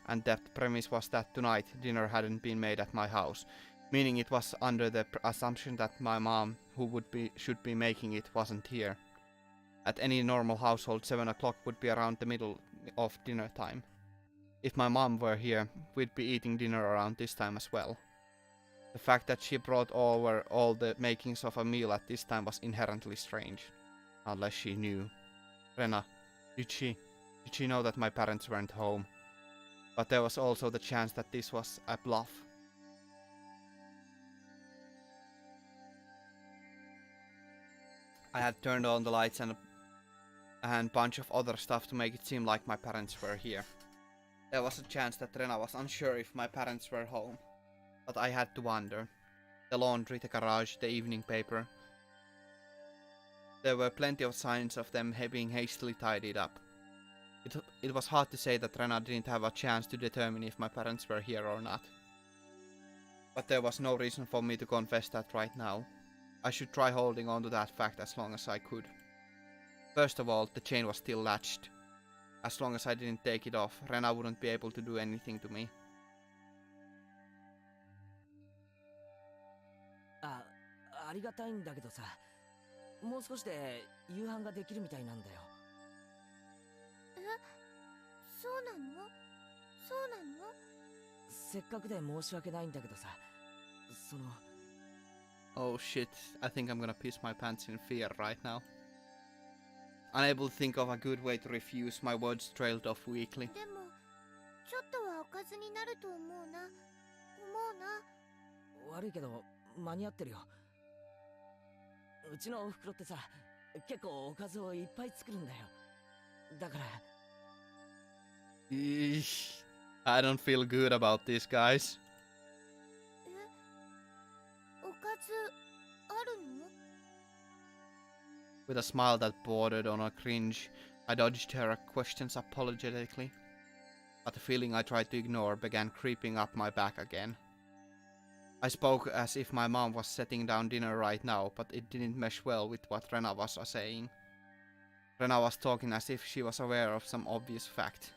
And that premise was that tonight dinner hadn't been made at my house, meaning it was under the assumption that my mom, who should be making it, wasn't here. At any normal household, 7 o'clock would be around the middle of dinner time. If my mom were here, we'd be eating dinner around this time as well. The fact that she brought over all the makings of a meal at this time was inherently strange. Unless she knew. Rena, did she know that my parents weren't home? But there was also the chance that this was a bluff. I had turned on the lights and a bunch of other stuff to make it seem like my parents were here. There was a chance that Rena was unsure if my parents were home. But I had to wonder. The laundry, the garage, the evening paper. There were plenty of signs of them being hastily tidied up. It was hard to say that Rena didn't have a chance to determine if my parents were here or not. But there was no reason for me to confess that right now. I should try holding on to that fact as long as I could. First of all, the chain was still latched. As long as I didn't take it off, Rena wouldn't be able to do anything to me. ありがたいんだけどさ、もう少しで夕飯ができるみたいなんだよ。そうなの？そうなの？せっかくで申し訳ないんだけどさ、その Oh shit, I think I'm gonna piss my pants in fear right now. Unable to think of a good way to refuse, my words trailed off weakly. でもちょっとはおかずになると思うな。悪いけど間に合ってるよ。うちのお袋ってさ、結構おかずをいっぱい作るんだよ。だから Eesh. I don't feel good about this, guys. おかずあるの？ With a smile that bordered on a cringe, I dodged her questions apologetically. But the feeling I tried to ignore began creeping up my back again. I spoke as if my mom was setting down dinner right now, but it didn't mesh well with what Rena was saying. Rena was talking as if she was aware of some obvious fact.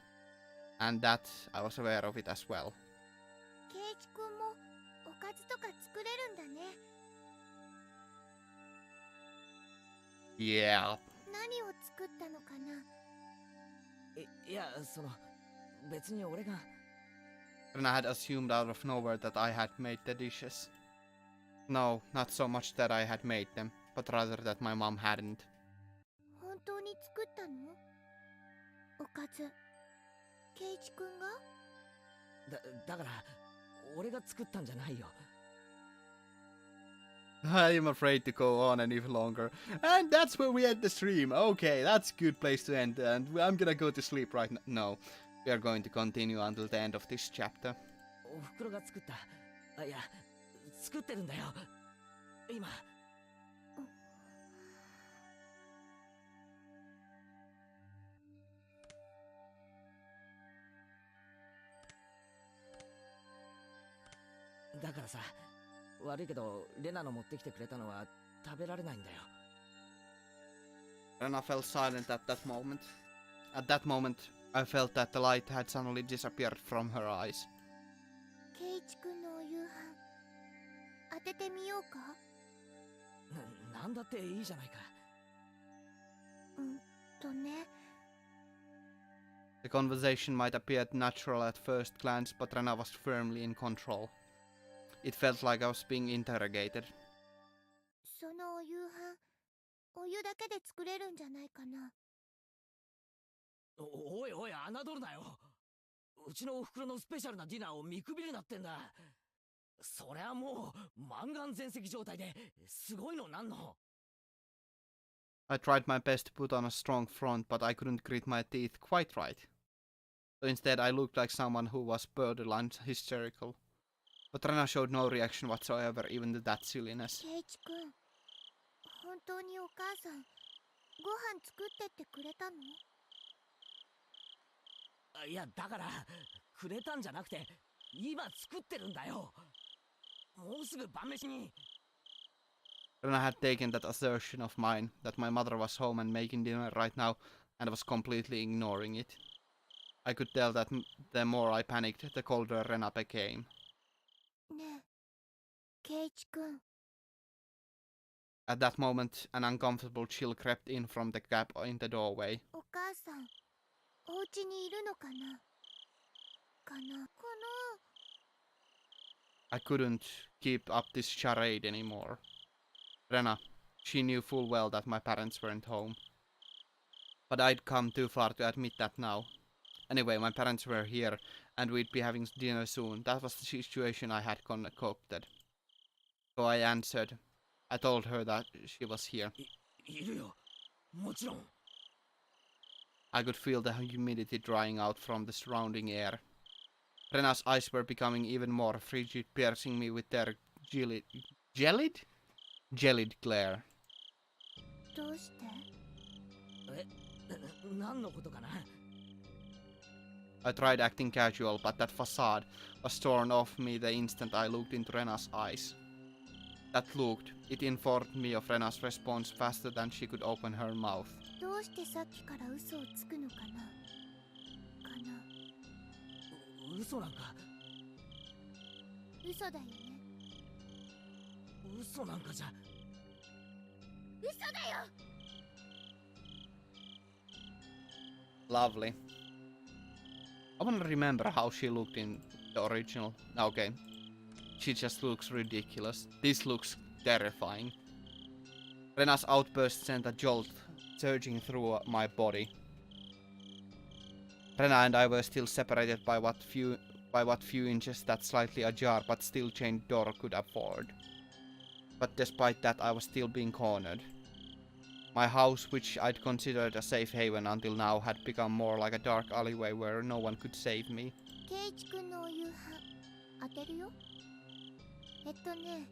And that I was aware of it as well. ケイチくんもおかずとか作れるんだね。Yeah. 何を作ったのかな？いや、別に俺が Rena had assumed out of nowhere that I had made the dishes. No, not so much that I had made them, but rather that my mom hadn't. 本当に作ったの？おかず。ケイチくんが？だから俺が作ったんじゃないよ。I am afraid to go on any longer. And that's where we end the stream. Okay, that's a good place to end. And I'm gonna go to sleep right now. No, we are going to continue until the end of this chapter. お袋が作った。いや、作ってるんだよ。今。だからさ、悪いけどレナの持ってきてくれたのは食べられないんだよ。Rena fell silent at that moment. At that moment, I felt that the light had suddenly disappeared from her eyes. ケイチくんのお夕飯当ててみようか？なんだっていいじゃないか。ね。 The conversation might appear natural at first glance, but Rena was firmly in control. It felt like I was being interrogated. そのお夕飯お湯だけで作れるんじゃないかな？おいおい、侮るなよ。うちのお袋のスペシャルなディナーを見くびるなってんだ。そりゃもう満願全席状態ですごいのなんの。I tried my best to put on a strong front, but I couldn't grit my teeth quite right. So instead I looked like someone who was borderline hysterical. But Rena showed no reaction whatsoever, even to that silliness. ケイチくん、本当にお母さんご飯作ってってくれたの？いや、だからくれたんじゃなくて今作ってるんだよ。もうすぐ晩飯に。Rena had taken that assertion of mine, that my mother was home and making dinner right now, and was completely ignoring it. I could tell that the more I panicked, the colder Rena became. ねえ、ケイチくん。 At that moment, an uncomfortable chill crept in from the gap in the doorway. お母さん、お家にいるのかな？かな？ I couldn't keep up this charade anymore. Rena, she knew full well that my parents weren't home. But I'd come too far to admit that now. Anyway, my parents were here, and we'd be having dinner soon. That was the situation I had concocted. So I answered. I told her that she was here. いるよ。もちろん。I could feel the humidity drying out from the surrounding air. Rena's eyes were becoming even more frigid, piercing me with their gelid glare. どうして？何のことかな？ I tried acting casual, but that facade was torn off me the instant I looked into Rena's eyes. That looked, it informed me of Rena's response faster than she could open her mouth. どうしてさっきから嘘をつくのかな？嘘なんか。嘘だよね。嘘なんかじゃ。嘘だよ。 Lovely. I wanna remember how she looked in the original. Okay. She just looks ridiculous. This looks terrifying. Rena's outburst sent a jolt surging through my body. Rena and I were still separated by what few inches that slightly ajar but still chained door could afford. But despite that, I was still being cornered. My house, which I'd considered a safe haven until now, had become more like a dark alleyway where no one could save me. ケイチ君のお夕飯当てるよ。ね。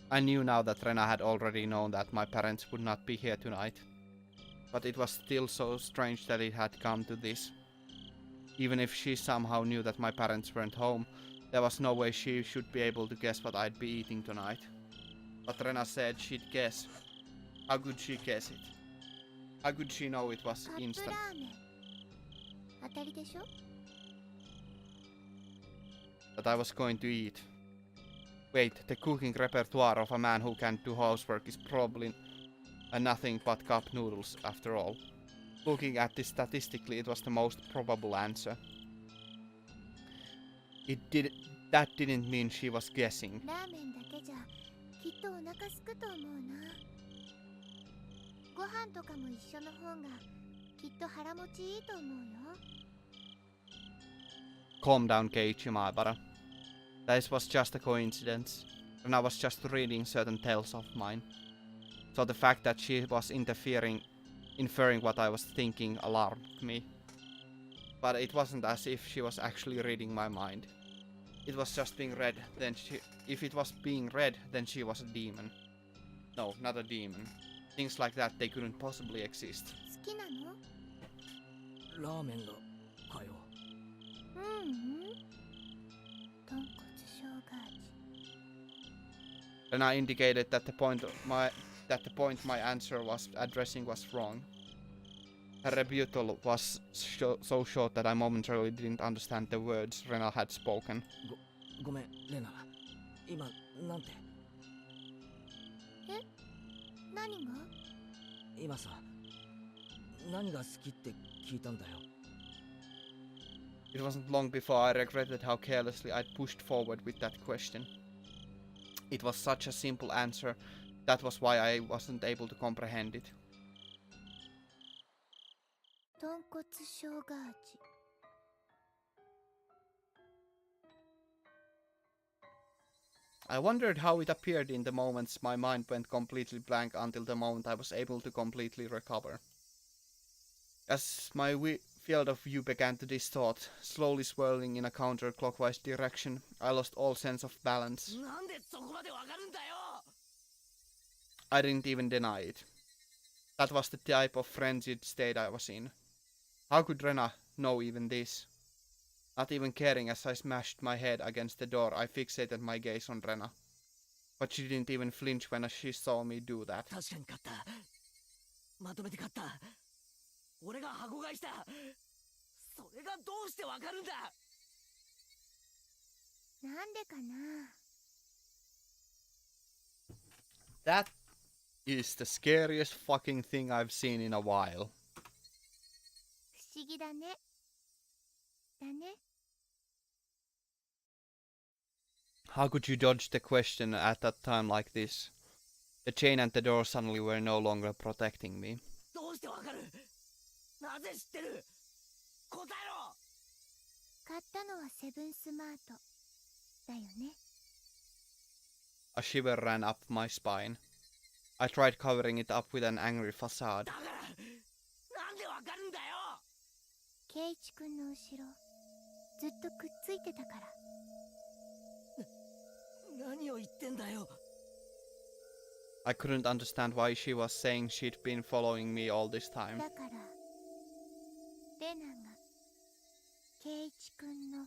I knew now that Rena had already known that my parents would not be here tonight. But it was still so strange that it had come to this. Even if she somehow knew that my parents weren't home, there was no way she should be able to guess what I'd be eating tonight. But Rena said she'd guess. How could she guess it? How could she know it was カップ instant? ラーメン当たりでしょ。 That I was going to eat. Wait, the cooking repertoire of a man who can't do housework is probably nothing but cup noodles after all. Looking at this statistically, it was the most probable answer. That didn't mean she was guessing. ラーメンだけじゃきっとお腹すくと思うな。ご飯とかも一緒の方がきっと腹持ちいいと思うよ。 Calm down, Keiichi Maebara. This was just a coincidence, and I was just reading certain tales of mine. So the fact that she was inferring what I was thinking alarmed me. But it wasn't as if she was actually reading my mind. It was just being read, if it was being read, then she was a demon. No, not a demon. Things like that, they couldn't possibly exist. 好きなの？ラーメンがかよ。豚骨生姜味。 And I indicated that the point my answer was addressing was wrong. Her rebuttal was so short that I momentarily didn't understand the words Rena had spoken. ごめん、レナ。今、なんて。何が？今さ、何が好きって聞いたんだよ。It wasn't long before I regretted how carelessly I'd pushed forward with that question. It was such a simple answer, that was why I wasn't able to comprehend it. 豚骨生姜味。 I wondered how it appeared in the moments my mind went completely blank until the moment I was able to completely recover. As my field of view began to distort, slowly swirling in a counterclockwise direction, I lost all sense of balance. なんでそこまでわかるんだよ。 I didn't even deny it. That was the type of frenzied state I was in. How could Rena know even this? Not even caring as I smashed my head against the door, I fixated my gaze on Rena. But she didn't even flinch when she saw me do that. 確かに勝った。まとめて勝った。俺が箱買いした。それがどうしてわかるんだ。なんでかな。 That is the scariest fucking thing I've seen in a while. 不思議だね。だね。 How could you dodge the question at that time like this? The chain and the door suddenly were no longer protecting me. どうしてわかる。なぜ知ってる。答えろ。買ったのはセブンスマート。だよね。 A shiver ran up my spine. I tried covering it up with an angry facade. だから、なんでわかるんだよ。ケイチ君の後ろ、ずっとくっついてたから。何を言ってんだよ。 I couldn't understand why she was saying she'd been following me all this time. だから、レナが、ケイチ君の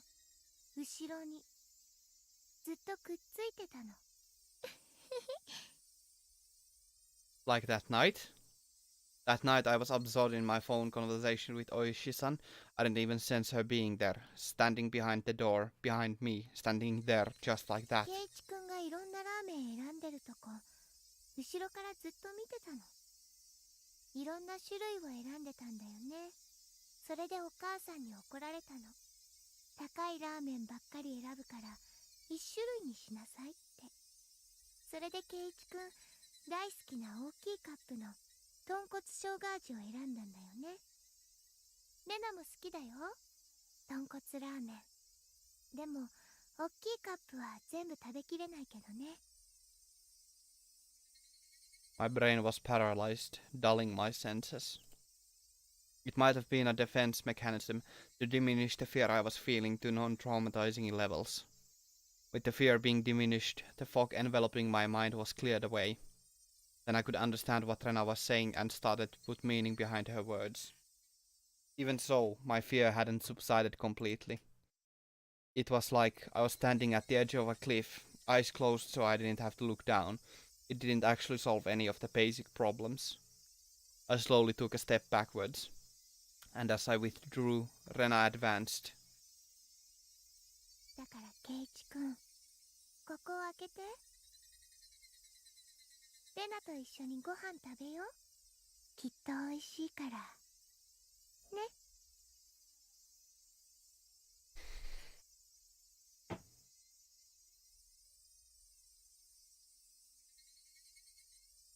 後ろに、ずっとくっついてたの。 Like that night? That night I was absorbed in my phone conversation with Oishi-san. I didn't even sense her being there, standing behind the door, behind me, standing there just like that. ケイチ君がいろんなラーメン選んでるとこ、後ろからずっと見てたの。いろんな種類を選んでたんだよね。それでお母さんに怒られたの。高いラーメンばっかり選ぶから一種類にしなさいって。それで圭一くん大好きな大きいカップの豚骨生姜味を選んだんだよね。レナも好きだよ、豚骨ラーメン。でも大きいカップは全部食べきれないけどね。 My brain was paralyzed, dulling my senses. It might have been a defense mechanism to diminish the fear I was feeling to non-traumatizing levels. With the fear being diminished, the fog enveloping my mind was cleared away. Then I could understand what Rena was saying and started to put meaning behind her words. Even so, my fear hadn't subsided completely. It was like I was standing at the edge of a cliff, eyes closed so I didn't have to look down. It didn't actually solve any of the basic problems. I slowly took a step backwards, and as I withdrew, Rena advanced. だから圭一くん、ここを開けて。レナと一緒にご飯食べよう。きっと美味しいからね。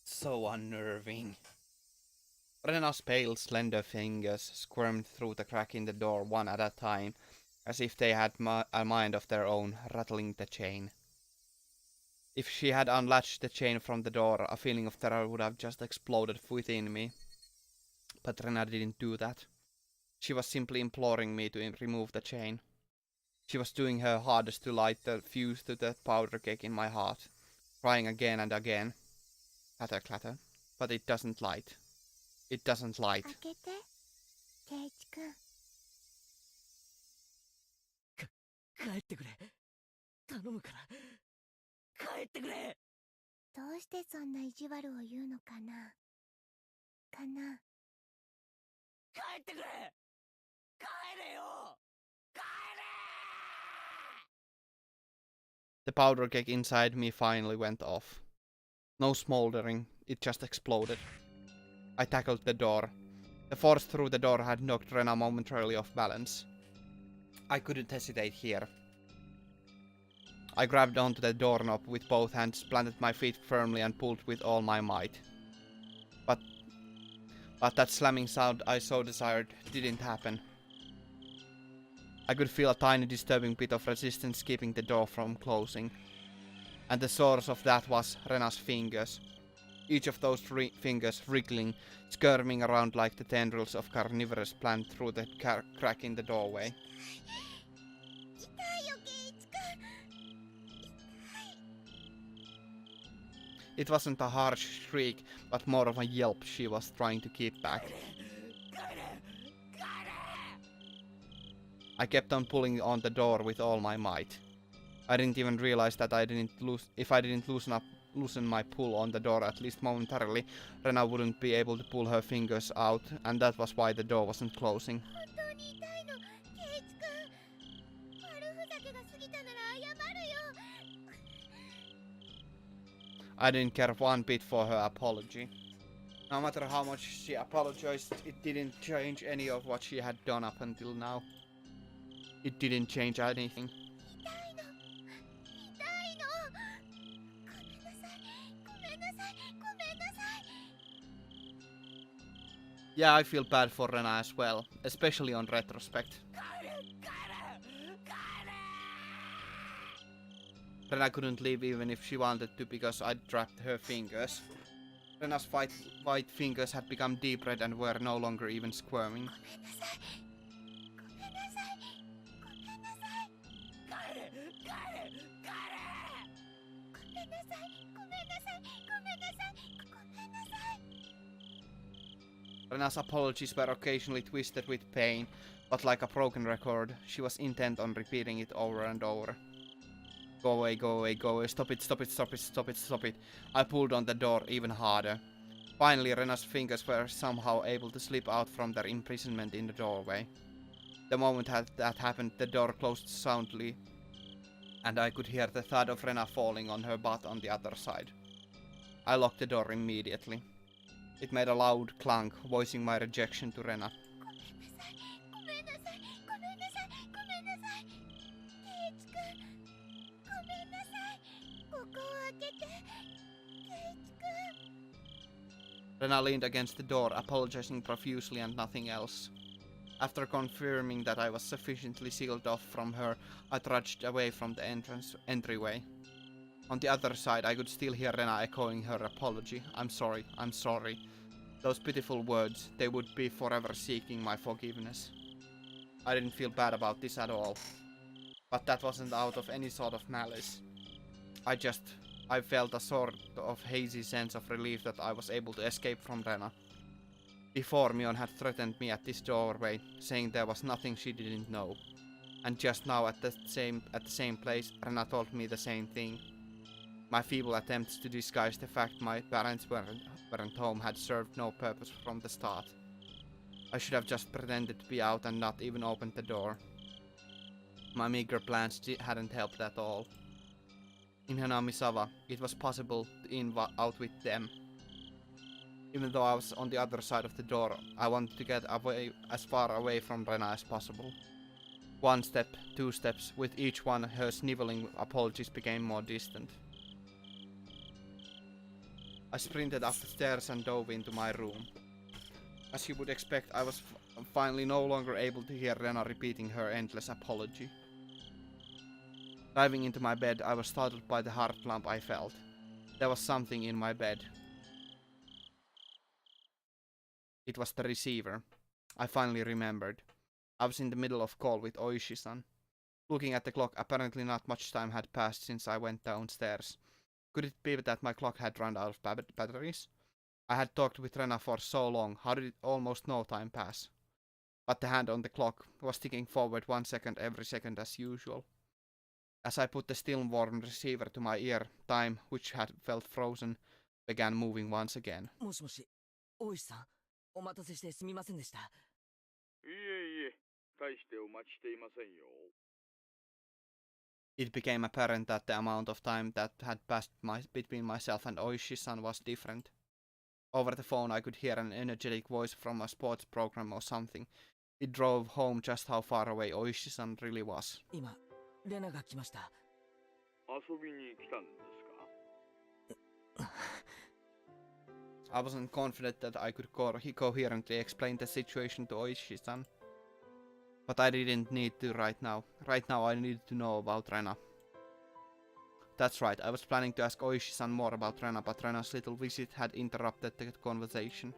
So unnerving. Rena's pale, slender fingers squirmed through the crack in the door one at a time, as if they had a mind of their own, rattling the chain. If she had unlatched the chain from the door, a feeling of terror would have just exploded within me. But Rena didn't do that. She was simply imploring me to remove the chain. She was doing her hardest to light the fuse to the powder keg in my heart, trying again and again. Clatter, clatter. But it doesn't light. It doesn't light. 開けて、圭一くん。帰ってくれ。頼むから。帰ってくれ。どうしてそんな意地悪を言うのかな。帰ってくれ。帰れよ。帰れ。 The powder keg inside me finally went off. No smoldering, it just exploded. I tackled the door. The force through the door had knocked Rena momentarily off balance. I couldn't hesitate here. I grabbed onto the doorknob with both hands, planted my feet firmly and pulled with all my might. But that slamming sound I so desired didn't happen. I could feel a tiny disturbing bit of resistance keeping the door from closing. And the source of that was Rena's fingers. Each of those fingers wriggling, skirming around like the tendrils of carnivorous plant through the crack in the doorway. It wasn't a harsh shriek, but more of a yelp she was trying to keep back. I kept on pulling on the door with all my might. I didn't even realize that if I didn't loosen my pull on the door at least momentarily, Rena wouldn't be able to pull her fingers out, and that was why the door wasn't closing. I didn't care one bit for her apology. No matter how much she apologized, it didn't change any of what she had done up until now. It didn't change anything. Yeah, I feel bad for Rena as well, especially on retrospect. Rena couldn't leave even if she wanted to because I'd trapped her fingers. Rena's white fingers had become deep red and were no longer even squirming. Rena's apologies were occasionally twisted with pain, but like a broken record, she was intent on repeating it over and over. Go away, go away, go away, stop it, stop it, stop it, stop it, stop it. I pulled on the door even harder. Finally, Rena's fingers were somehow able to slip out from their imprisonment in the doorway. The moment that happened, the door closed soundly, and I could hear the thud of Rena falling on her butt on the other side. I locked the door immediately. It made a loud clunk, voicing my rejection to Rena. ごめんなさい、ごめんなさい、ごめんなさい、ごめんなさい。圭一くん、ごめんなさい。ここを開けて、圭一くん。 Rena leaned against the door, apologizing profusely and nothing else. After confirming that I was sufficiently sealed off from her, I trudged away from the entryway. On the other side, I could still hear Rena echoing her apology. I'm sorry, I'm sorry. Those pitiful words, they would be forever seeking my forgiveness. I didn't feel bad about this at all. But that wasn't out of any sort of malice. I felt a sort of hazy sense of relief that I was able to escape from Rena. Before, Mion had threatened me at this doorway, saying there was nothing she didn't know. And just now at the same place, Rena told me the same thing. My feeble attempts to disguise the fact my parents weren't home had served no purpose from the start. I should have just pretended to be out and not even opened the door. My meager plans hadn't helped at all. In Hanamisawa, it was possible to out with them. Even though I was on the other side of the door, I wanted to get away as far away from Rena as possible. 1 step, 2 steps, with each one her sniveling apologies became more distant. I sprinted up the stairs and dove into my room. As you would expect, I was finally no longer able to hear Rena repeating her endless apology. Diving into my bed, I was startled by the heart lump I felt. There was something in my bed. It was the receiver. I finally remembered. I was in the middle of call with Oishi-san. Looking at the clock, apparently not much time had passed since I went downstairs. Could it be that my clock had run out of batteries? I had talked with Rena for so long, how did it almost no time pass? But the hand on the clock was ticking forward 1 second every second as usual. As I put the still warm receiver to my ear, time, which had felt frozen, began moving once again. もしもし、大石さん、お待たせしてすみませんでした。いえいえ、大してお待ちしていませんよ。It became apparent that the amount of time that had passed between myself and Oishi-san was different. Over the phone I could hear an energetic voice from a sports program or something. It drove home just how far away Oishi-san really was. 今、レナが来ました。遊びに来たんですか？ I wasn't confident that I could coherently explain the situation to Oishi-san. But I didn't need to right now. Right now I needed to know about Rena. That's right, I was planning to ask Oishi-san more about Rena, but Rena's little visit had interrupted the conversation.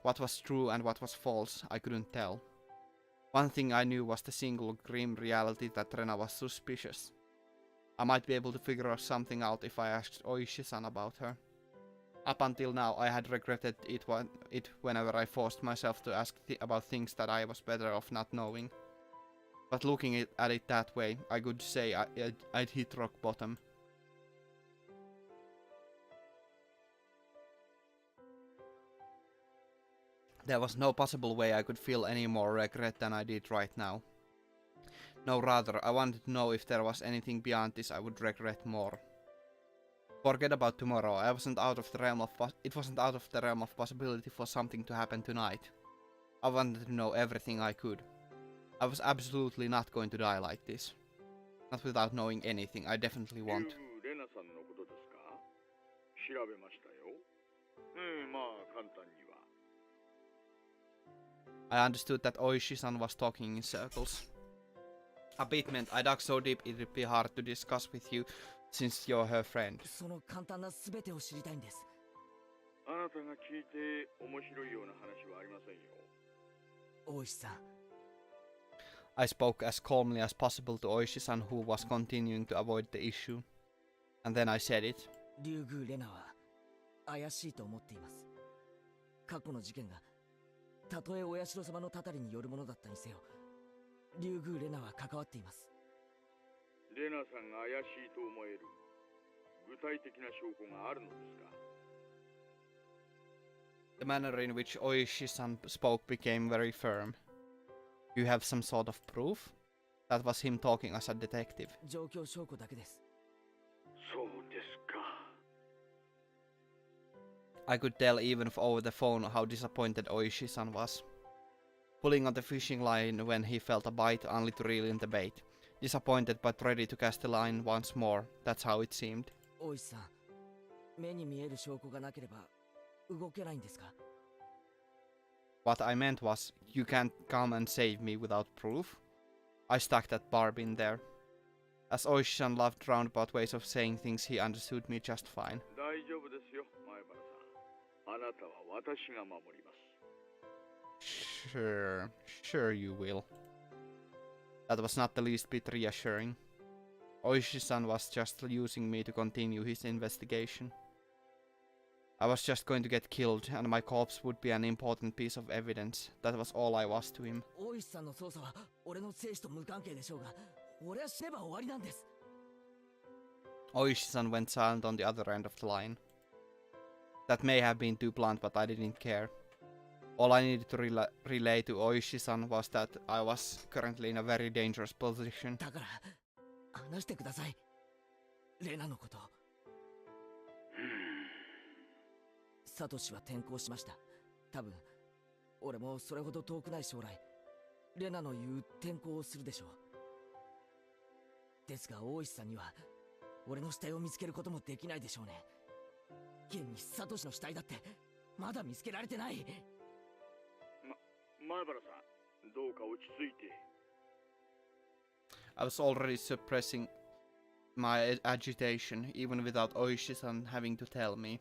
What was true and what was false, I couldn't tell. One thing I knew was the single grim reality that Rena was suspicious. I might be able to figure something out if I asked Oishi-san about her. Up until now, I had regretted it whenever I forced myself to ask about things that I was better off not knowing. But looking at it that way, I could say I'd hit rock bottom. There was no possible way I could feel any more regret than I did right now. No, rather, I wanted to know if there was anything beyond this I would regret more. Forget about tomorrow. It wasn't out of the realm of possibility for something to happen tonight. I wanted to know everything I could. I was absolutely not going to die like this. Not without knowing anything. I definitely won't. レナさんのことですか？調べましたよ。まあ簡単には。I understood that Oishi-san was talking in circles. A bit meant I dug so deep it would be hard to discuss with you since you're her friend. その簡単なすべてを知りたいんです。あなたが聞いて面白いような話はありませんよ。大石さん、 I spoke as calmly as possible to Oishi-san, who was continuing to avoid the issue. And then I said it. 竜宮レナは怪しいと思っています。過去の事件がたとえお社様のたたりによるものだったにせよ、竜宮レナは関わっています。レナさんが怪しいと思える具体的な証拠があるのですか？ The manner in which Oishi-san spoke became very firm. You have some sort of proof? That was him talking as a detective. 状況証拠だけです。そうですか。I could tell even over the phone how disappointed Oishi-san was. Pulling on the fishing line when he felt a bite only to reel in the bait. Disappointed but ready to cast the line once more. That's how it seemed. 大石さん、目に見える証拠がなければ動けないんですか？ What I meant was, you can't come and save me without proof. I stuck that barb in there. As Oishi-san loved roundabout ways of saying things, he understood me just fine. 大丈夫ですよ、前原さん。あなたは私が守ります。 Sure you will. That was not the least bit reassuring. Oishi-san was just using me to continue his investigation. I was just going to get killed, and my corpse would be an important piece of evidence. That was all I was to him. 大石さんの捜査は俺の生死と無関係でしょうが、俺は死ねば終わりなんです。 Oishi-san went silent on the other end of the line. That may have been too blunt, but I didn't care. All I needed to relay to Oishi-san was that I was currently in a very dangerous position. だから話してください。レナのこと。サトシは転校しました。多分俺もそれほど遠くない将来、レナの言う転校をするでしょう。ですが大石さんには俺の死体を見つけることもできないでしょうね。現にサトシの死体だってまだ見つけられてない。前原さん、どうか落ち着いて。 I was already suppressing my agitation, even without Oishi-san having to tell me.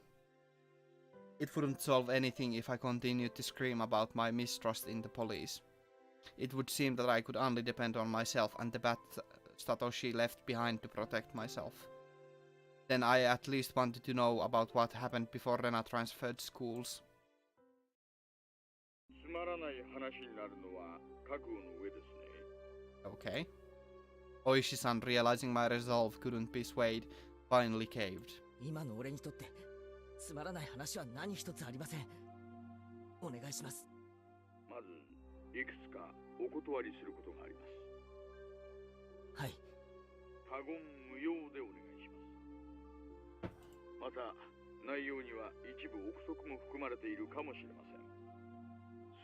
It wouldn't solve anything if I continued to scream about my mistrust in the police. It would seem that I could only depend on myself and the bat Satoshi left behind to protect myself. Then I at least wanted to know about what happened before Rena transferred schools. つまらない話になるのは覚悟の上ですね。 Okay. Oishi-san, realizing my resolve couldn't be swayed, finally caved. 今の俺にとってつまらない話は何一つありません。お願いします。まずいくつかお断りすることがあります。はい。他言無用でお願いします。また内容には一部憶測も含まれているかもしれません。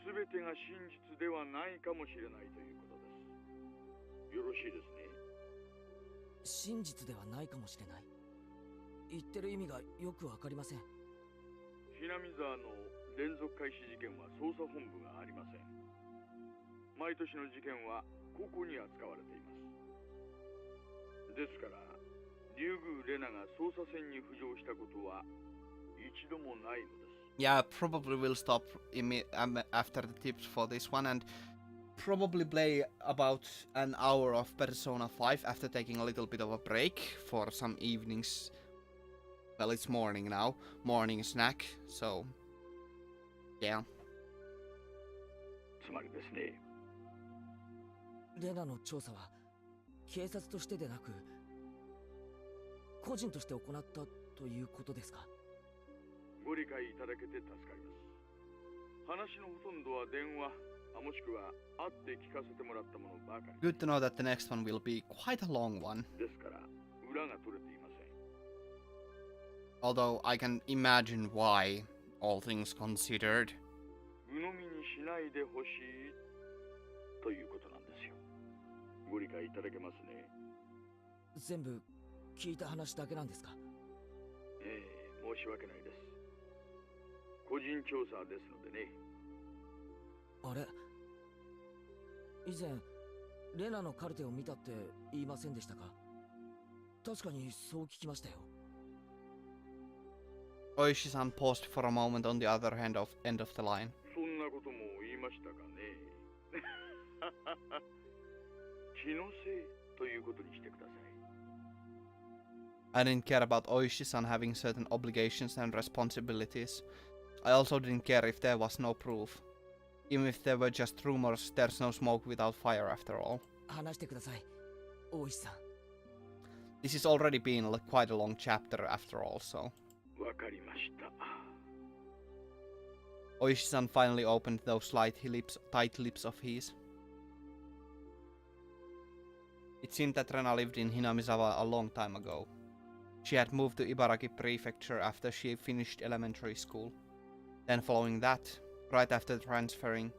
すべてが真実ではないかもしれないということです。よろしいですね。真実ではないかもしれない。言ってる意味がよくわかりません。ひなみ沢の連続開始事件は捜査本部がありません。毎年の事件はここに扱われています。ですから竜宮レナが捜査線に浮上したことは一度もないのです。 Yeah, probably will stop after the tips for this one and probably play about an hour of Persona 5 after taking a little bit of a break for some evenings. Well, it's morning now. Morning snack, so yeah. つまりですね。レナの調査は警察としてでなく個人として行ったということですか？ご理解いただけて助かります。話のほとんどは電話、もしくは会って聞かせてもらったものばかり。 Good to know that the next one will be quite a long one. ですから裏が取れていません。 Although I can imagine why, all things considered. 鵜呑みにしないでほしいということなんですよ。ご理解いただけますね。全部聞いた話だけなんですか？ええ、申し訳ないです。個人調査ですのでね。あれ、以前レナのカルテを見たって言いませんでしたか？確かにそう聞きましたよ。 Oishi-san paused for a moment on the other end of the line. そんなことも言いましたかね。気のせいということにしてください。 I didn't care about Oishi-san having certain obligations and responsibilities. I also didn't care if there was no proof. Even if there were just rumors, there's no smoke without fire after all. 話してください、大石さん。 This has already been quite a long chapter after all, so... わかりました。 Oishi-san finally opened those tight lips of his. It seemed that Rena lived in Hinamizawa a long time ago. She had moved to Ibaraki Prefecture after she finished elementary school. Then following that, right after transferring,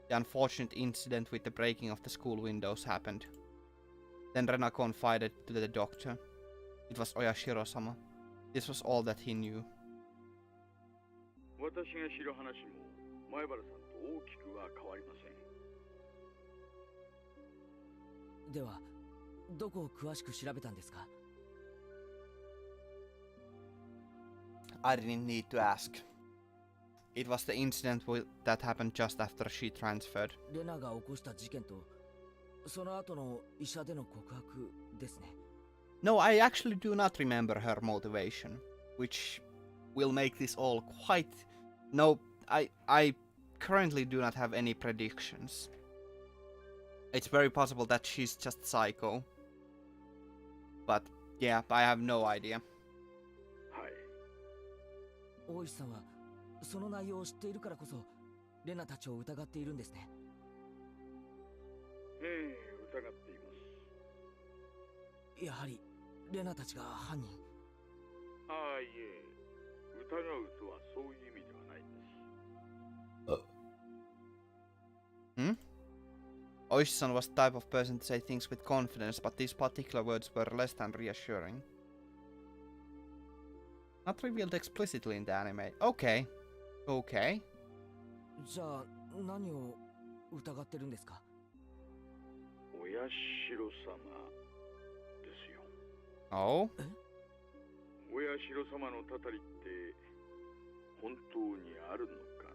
the unfortunate incident with the breaking of the school windows happened. Then Rena confided to the doctor. It was Oyashiro-sama. This was all that he knew. 私が知る話も前原さんと大きくは変わりません。ではどこを詳しく調べたんですか？ I didn't need to ask. It was the incident that happened just after she transferred. レナが起こした事件とその後の医者での告白ですね。 No, I actually do not remember her motivation, which will make this all quite... No, I currently do not have any predictions. It's very possible that she's just psycho. But yeah, I have no idea. はい。大石さんはその内容を知っているからこそレナたちを疑っているんですね。疑っています。やはりレナたちが犯人。ああ、いえ、疑うとはそういう意味ではないんです。Oishi-san was the type of person to say things with confidence, but these particular words were less than reassuring. Not revealed explicitly in the anime. Okay. Okay. じゃあ何を疑ってるんですか？お社様ですよ。Oh? お社様のたたりって本当にあるのか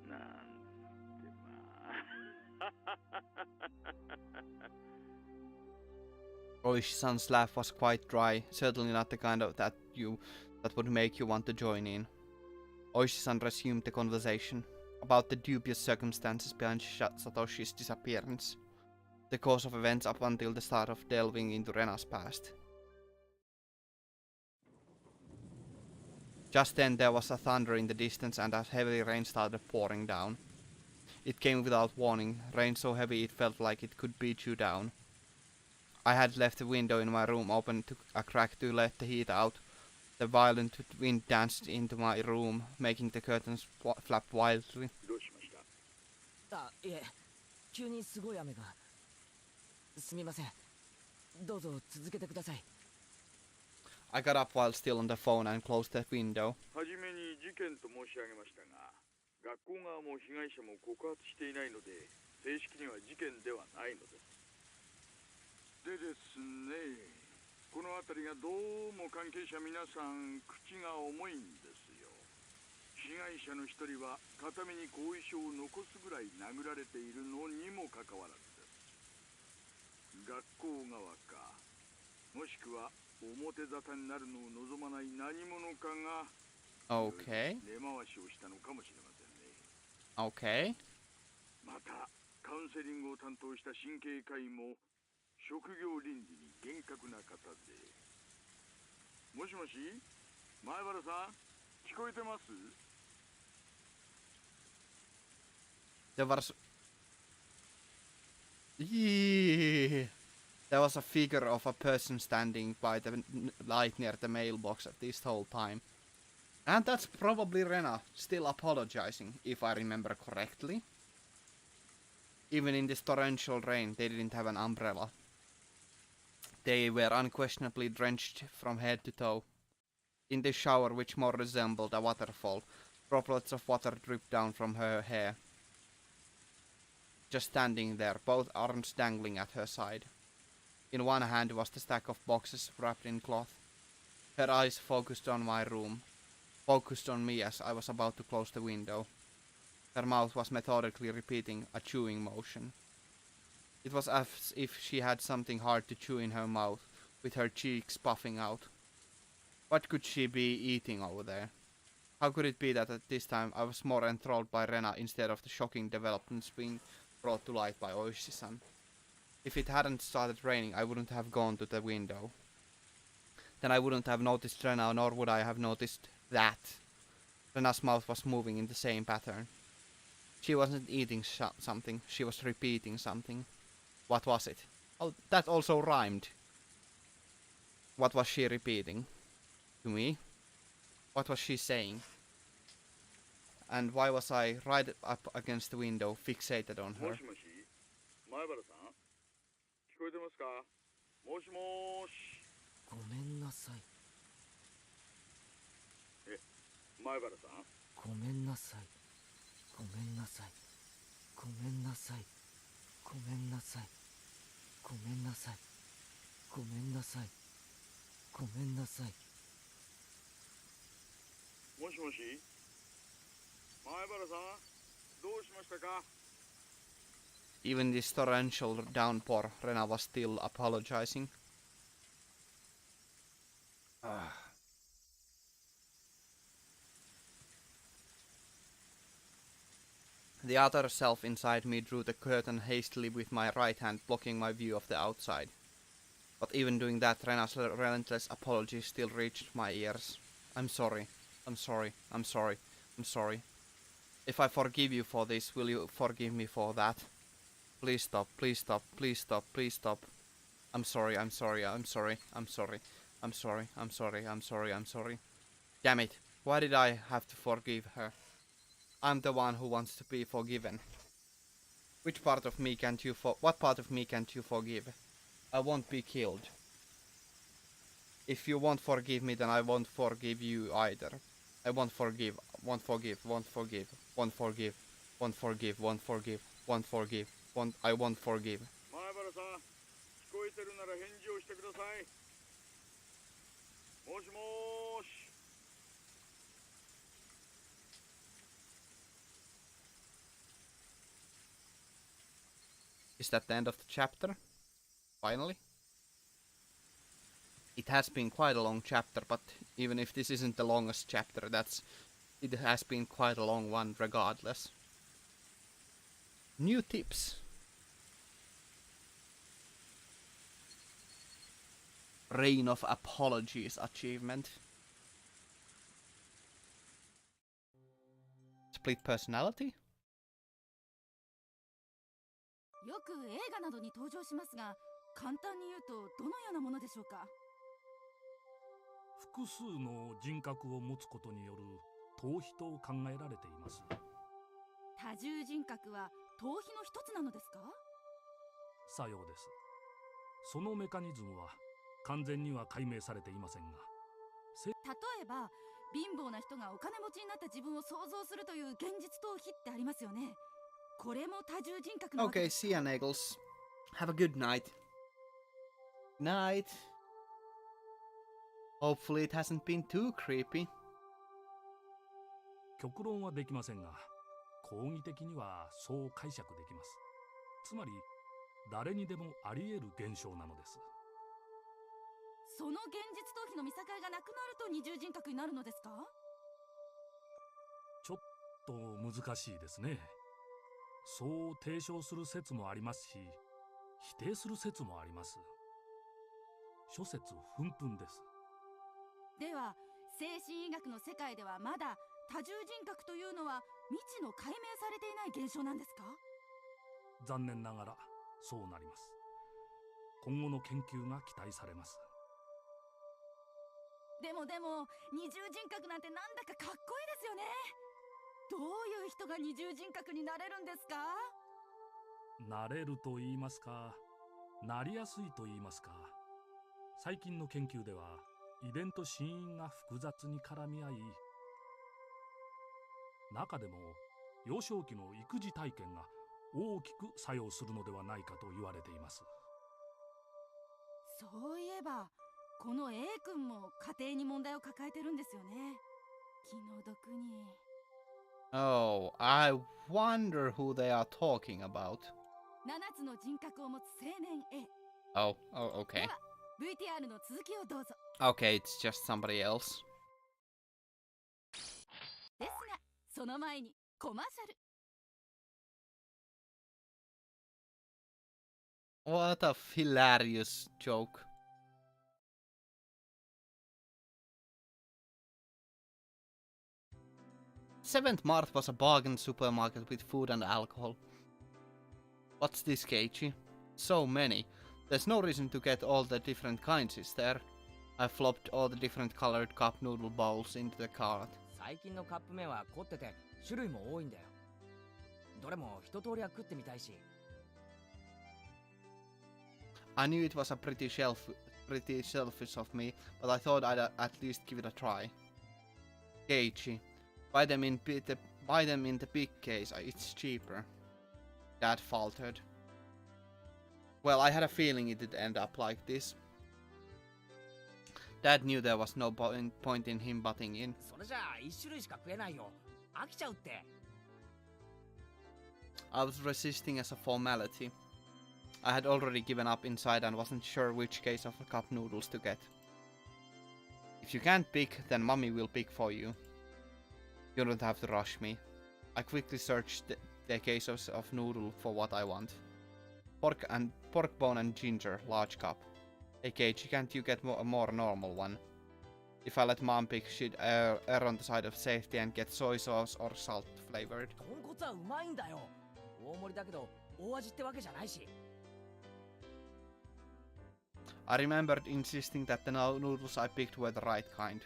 な。なんてまあ。Oishi-san's laugh was quite dry, certainly not the kind of that would make you want to join in. Oishi-san resumed the conversation about the dubious circumstances behind Satoshi's disappearance, the course of events up until the start of delving into Rena's past. Just then there was a thunder in the distance and a heavy rain started pouring down. It came without warning, rain so heavy it felt like it could beat you down. I had left the window in my room open to a crack to let the heat out. The violent wind danced into my room, making the curtains flap wildly. どうしました？あ、いえ、急にすごい雨が。すみません。どうぞ続けてください。I got up while still on the phone and closed the window. はじめに事件と申し上げましたが、学校側も被害者も告発していないので、正式には事件ではないのです。でですね、この辺りがどうも関係者皆さん口が重いんですよ。被害者の一人は片目に後遺症を残すぐらい殴られているのにもかかわらずです。学校側か、もしくは表沙汰になるのを望まない何者かが Okay. 根回しをしたのかもしれませんね。Okay. またカウンセリングを担当した神経科医も職業倫理に厳格な方で。もしもし、前原さん、聞こえてます？ There was... Yee. There was a figure of a person standing by the light near the mailbox at this whole time. And that's probably Rena, still apologizing, if I remember correctly. Even in this torrential rain, they didn't have an umbrella. They were unquestionably drenched from head to toe. In the shower, which more resembled a waterfall, droplets of water dripped down from her hair. Just standing there, both arms dangling at her side. In one hand was the stack of boxes wrapped in cloth. Her eyes focused on my room, focused on me as I was about to close the window. Her mouth was methodically repeating a chewing motion. It was as if she had something hard to chew in her mouth, with her cheeks puffing out. What could she be eating over there? How could it be that at this time I was more enthralled by Rena instead of the shocking developments being brought to light by Oishi-san? If it hadn't started raining, I wouldn't have gone to the window. Then I wouldn't have noticed Rena, nor would I have noticed that. Rena's mouth was moving in the same pattern. She wasn't eating something, she was repeating something. What was it? Oh, that also rhymed. What was she repeating to me? What was she saying? And why was I right up against the window, fixated on も her? しもし、前原さん、聞こえてますか？もしもーし。ごめんなさい。前原さん、ごめんなさい。ごめんなさい。ごめんなさい。ごめんなさい。ごめんなさい。ごめんなさい。ごめんなさい。もしもし、前原さん、どうしましたか？ Even this torrential downpour, Rena was still apologizing. The other self inside me drew the curtain hastily with my right hand, blocking my view of the outside. But even doing that, Rena's relentless apology still reached my ears. I'm sorry. I'm sorry. I'm sorry. I'm sorry. If I forgive you for this, will you forgive me for that? Please stop. Please stop. Please stop. Please stop. I'm sorry. I'm sorry. I'm sorry. I'm sorry. I'm sorry. I'm sorry. I'm sorry. I'm sorry. Damn it. Why did I have to forgive her? I'm the one who wants to be forgiven. Which part of me can't you what part of me can't you forgive? I won't be killed. If you won't forgive me, then I won't forgive you either. I won't forgive, won't forgive, won't forgive, won't forgive, won't forgive, won't forgive, won't forgive, I won't forgive. 前原さん、聞こえてるなら返事をしてください。もしもーし。Is that the end of the chapter? Finally? It has been quite a long chapter, but even if this isn't the longest chapter, it has been quite a long one regardless. New tips. Reign of Apologies achievement. Split personality? よく映画などに登場しますが、簡単に言うとどのようなものでしょうか？複数の人格を持つことによる逃避と考えられています。多重人格は逃避の一つなのですか？さようです。そのメカニズムは完全には解明されていませんが、例えば貧乏な人がお金持ちになった自分を想像するという現実逃避ってありますよね。これも多重人格のわけ Okay, です。 see ya, Nagels. Have a good night. Night. Hopefully it hasn't been too creepy. 極論はできませんが、講義的にはそう解釈できます。つまり誰にでもあり得る現象なのです。その現実逃避の見境がなくなると二重人格になるのですか？ちょっと難しいですね。そう提唱する説もありますし、否定する説もあります。諸説紛々です。では精神医学の世界ではまだ多重人格というのは未知の解明されていない現象なんですか？残念ながらそうなります。今後の研究が期待されます。でも二重人格なんてなんだかかっこいいですよね。どういう人が二重人格になれるんですか？なれると言いますか、なりやすいと言いますか。最近の研究では遺伝と死因が複雑に絡み合い、中でも幼少期の育児体験が大きく作用するのではないかと言われています。そういえばこの A 君も家庭に問題を抱えてるんですよね。気の毒に。Oh, I wonder who they are talking about. 7つの人格を持つ青年 A。 Oh, okay. では VTR の続きをどうぞ。 Okay, it's just somebody else. ですがその前にコマーシャル。 What a hilarious joke. Seventh Mart was a bargain supermarket with food and alcohol. What's this, Keiichi? So many. There's no reason to get all the different kinds, is there? I flopped all the different colored cup noodle bowls into the cart. 最近のカップ麺は凝ってて種類も多いんだよ。どれも一通りは食ってみたいし。I knew it was a pretty selfish of me, but I thought I'd at least give it a try. Keiichi, buy them in the big case, it's cheaper. Dad faltered. Well, I had a feeling it would end up like this. Dad knew there was no point in him butting in. それじゃあ一種類しか食えないよ。飽きちゃうって。I was resisting as a formality. I had already given up inside and wasn't sure which case of cup noodles to get. If you can't pick, then mommy will pick for you. You don't have to rush me. I quickly searched the cases of noodle for what I want. Pork bone and ginger, large cup. Hey Keiichi, can't you get a more normal one? If I let mom pick, she'd err on the side of safety and get soy sauce or salt flavored. 豚骨はうまいんだよ。大盛りだけど大味ってわけじゃないし。I remembered insisting that the noodles I picked were the right kind.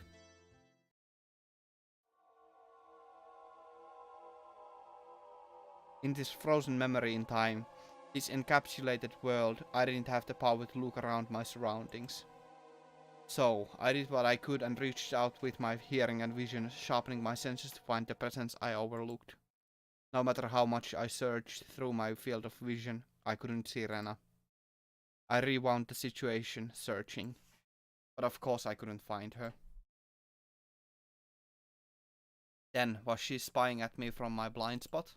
In this frozen memory in time, this encapsulated world, I didn't have the power to look around my surroundings. So, I did what I could and reached out with my hearing and vision, sharpening my senses to find the presence I overlooked. No matter how much I searched through my field of vision, I couldn't see Rena. I rewound the situation, searching. But of course I couldn't find her. Then, was she spying at me from my blind spot?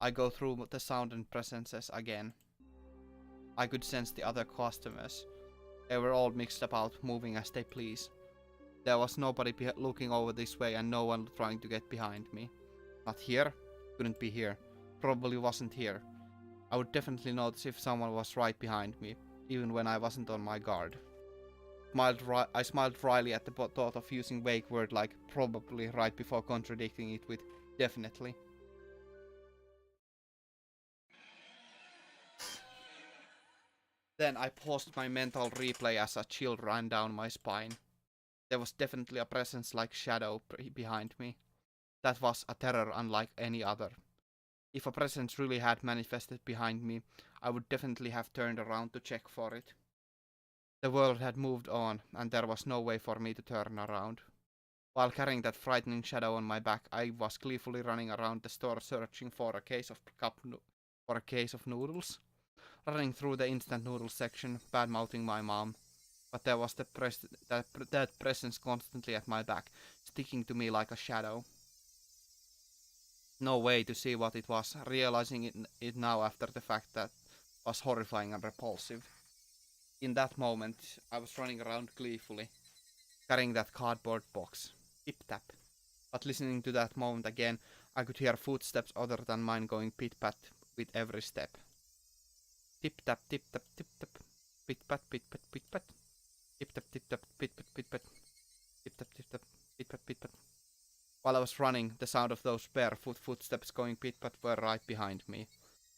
I go through the sound and presences again. I could sense the other customers. They were all mixed about, moving as they please. There was nobody looking over this way and no one trying to get behind me. Not here? Couldn't be here. Probably wasn't here. I would definitely notice if someone was right behind me, even when I wasn't on my guard. I smiled wryly at the thought of using vague word like probably right before contradicting it with definitely. Then I paused my mental replay as a chill ran down my spine. There was definitely a presence like shadow behind me. That was a terror unlike any other. If a presence really had manifested behind me, I would definitely have turned around to check for it. The world had moved on, and there was no way for me to turn around. While carrying that frightening shadow on my back, I was gleefully running around the store searching for a case of noodles. Running through the instant noodles section, bad-mouthing my mom. But there was that presence constantly at my back, sticking to me like a shadow. No way to see what it was, realizing it now after the fact that was horrifying and repulsive. In that moment, I was running around gleefully, carrying that cardboard box. Tip-tap. But listening to that moment again, I could hear footsteps other than mine going pit-pat with every step. Tip-tap, tip-tap, tip-tap. Pit-pat, pit-pat, pit-pat. Tip-tap, tip-tap, pit-pat, pit-pat. Tip-tap, tip-tap, pit-pat, pit-pat. While I was running, the sound of those barefoot footsteps going pit-pat were right behind me,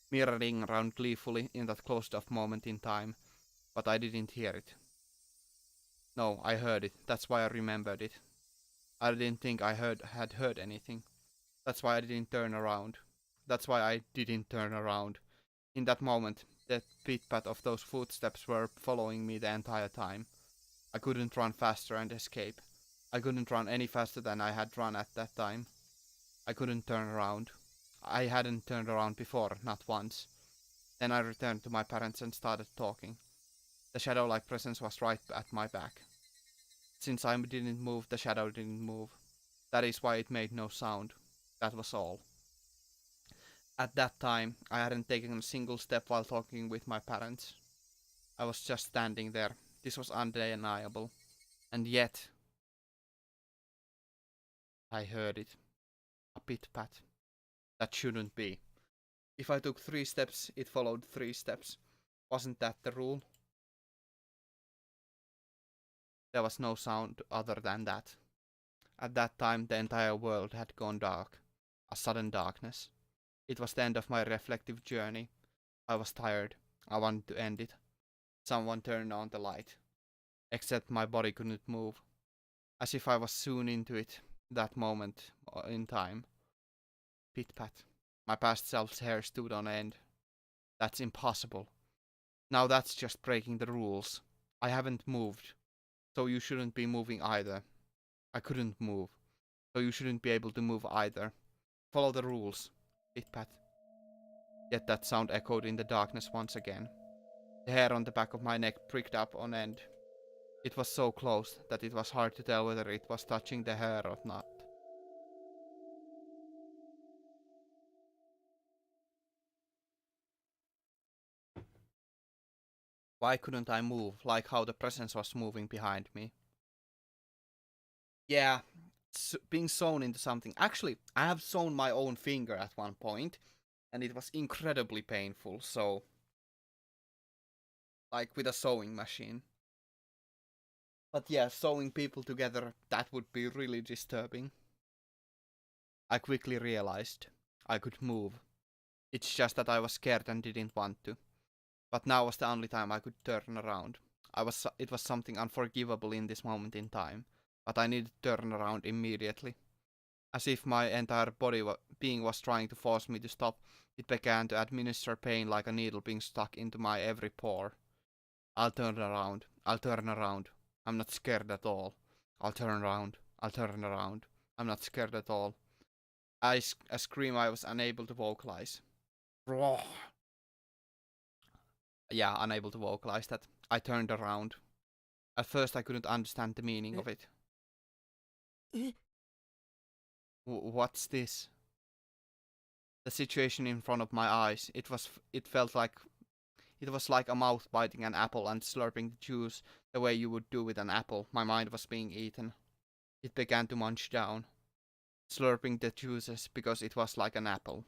mirroring around gleefully in that closed-off moment in time, but I didn't hear it. No, I heard it. That's why I remembered it. I didn't think I had heard anything. That's why I didn't turn around. That's why I didn't turn around. In that moment, the pit-pat of those footsteps were following me the entire time. I couldn't run faster and escape. I couldn't run any faster than I had run at that time. I couldn't turn around. I hadn't turned around before, not once. Then I returned to my parents and started talking. The shadow-like presence was right at my back. Since I didn't move, the shadow didn't move. That is why it made no sound. That was all. At that time, I hadn't taken a single step while talking with my parents. I was just standing there. This was undeniable. And yet, I heard it. A pit-pat. That shouldn't be. If I took 3 steps, it followed 3 steps. Wasn't that the rule? There was no sound other than that. At that time, the entire world had gone dark. A sudden darkness. It was the end of my reflective journey. I was tired. I wanted to end it. Someone turned on the light. except my body couldn't move, as if I was sewn into it that moment in time. Pit-pat. My past self's hair stood on end. That's impossible. Now that's just breaking the rules. I haven't moved, so you shouldn't be moving either. I couldn't move, so you shouldn't be able to move either. Follow the rules. Pit-pat. Yet that sound echoed in the darkness once again. The hair on the back of my neck pricked up on end. It was so close that it was hard to tell whether it was touching the hair or not. Why couldn't I move, like how the presence was moving behind me? Yeah, being sewn into something. Actually, I have sewn my own finger at one point, and it was incredibly painful, so... like with a sewing machine. But yeah, sewing people together, that would be really disturbing. I quickly realized I could move. It's just that I was scared and didn't want to. But now was the only time I could turn around. It was something unforgivable in this moment in time, but I needed to turn around immediately. As if my entire being was trying to force me to stop, it began to administer pain like a needle being stuck into my every pore. I'll turn around. I'll turn around. I'm not scared at all. I'll turn around. I'll turn around. I'm not scared at all. A scream I was unable to vocalize. Roar. Yeah, unable to vocalize that. I turned around. At first I couldn't understand the meaning of it. What's this? The situation in front of my eyes. It felt like it was like a mouth biting an apple and slurping the juice the way you would do with an apple. My mind was being eaten. It began to munch down, slurping the juices because it was like an apple.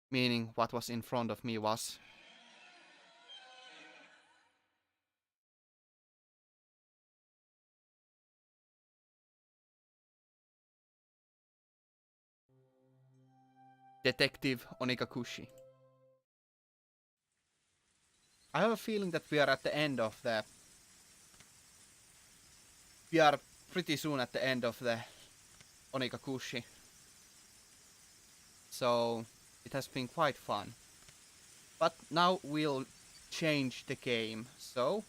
Meaning what was in front of me was... Detective Onikakushi. I have a feeling that we are at the end of the... we are pretty soon at the end of the Onikakushi. So it has been quite fun. But now we'll change the game. So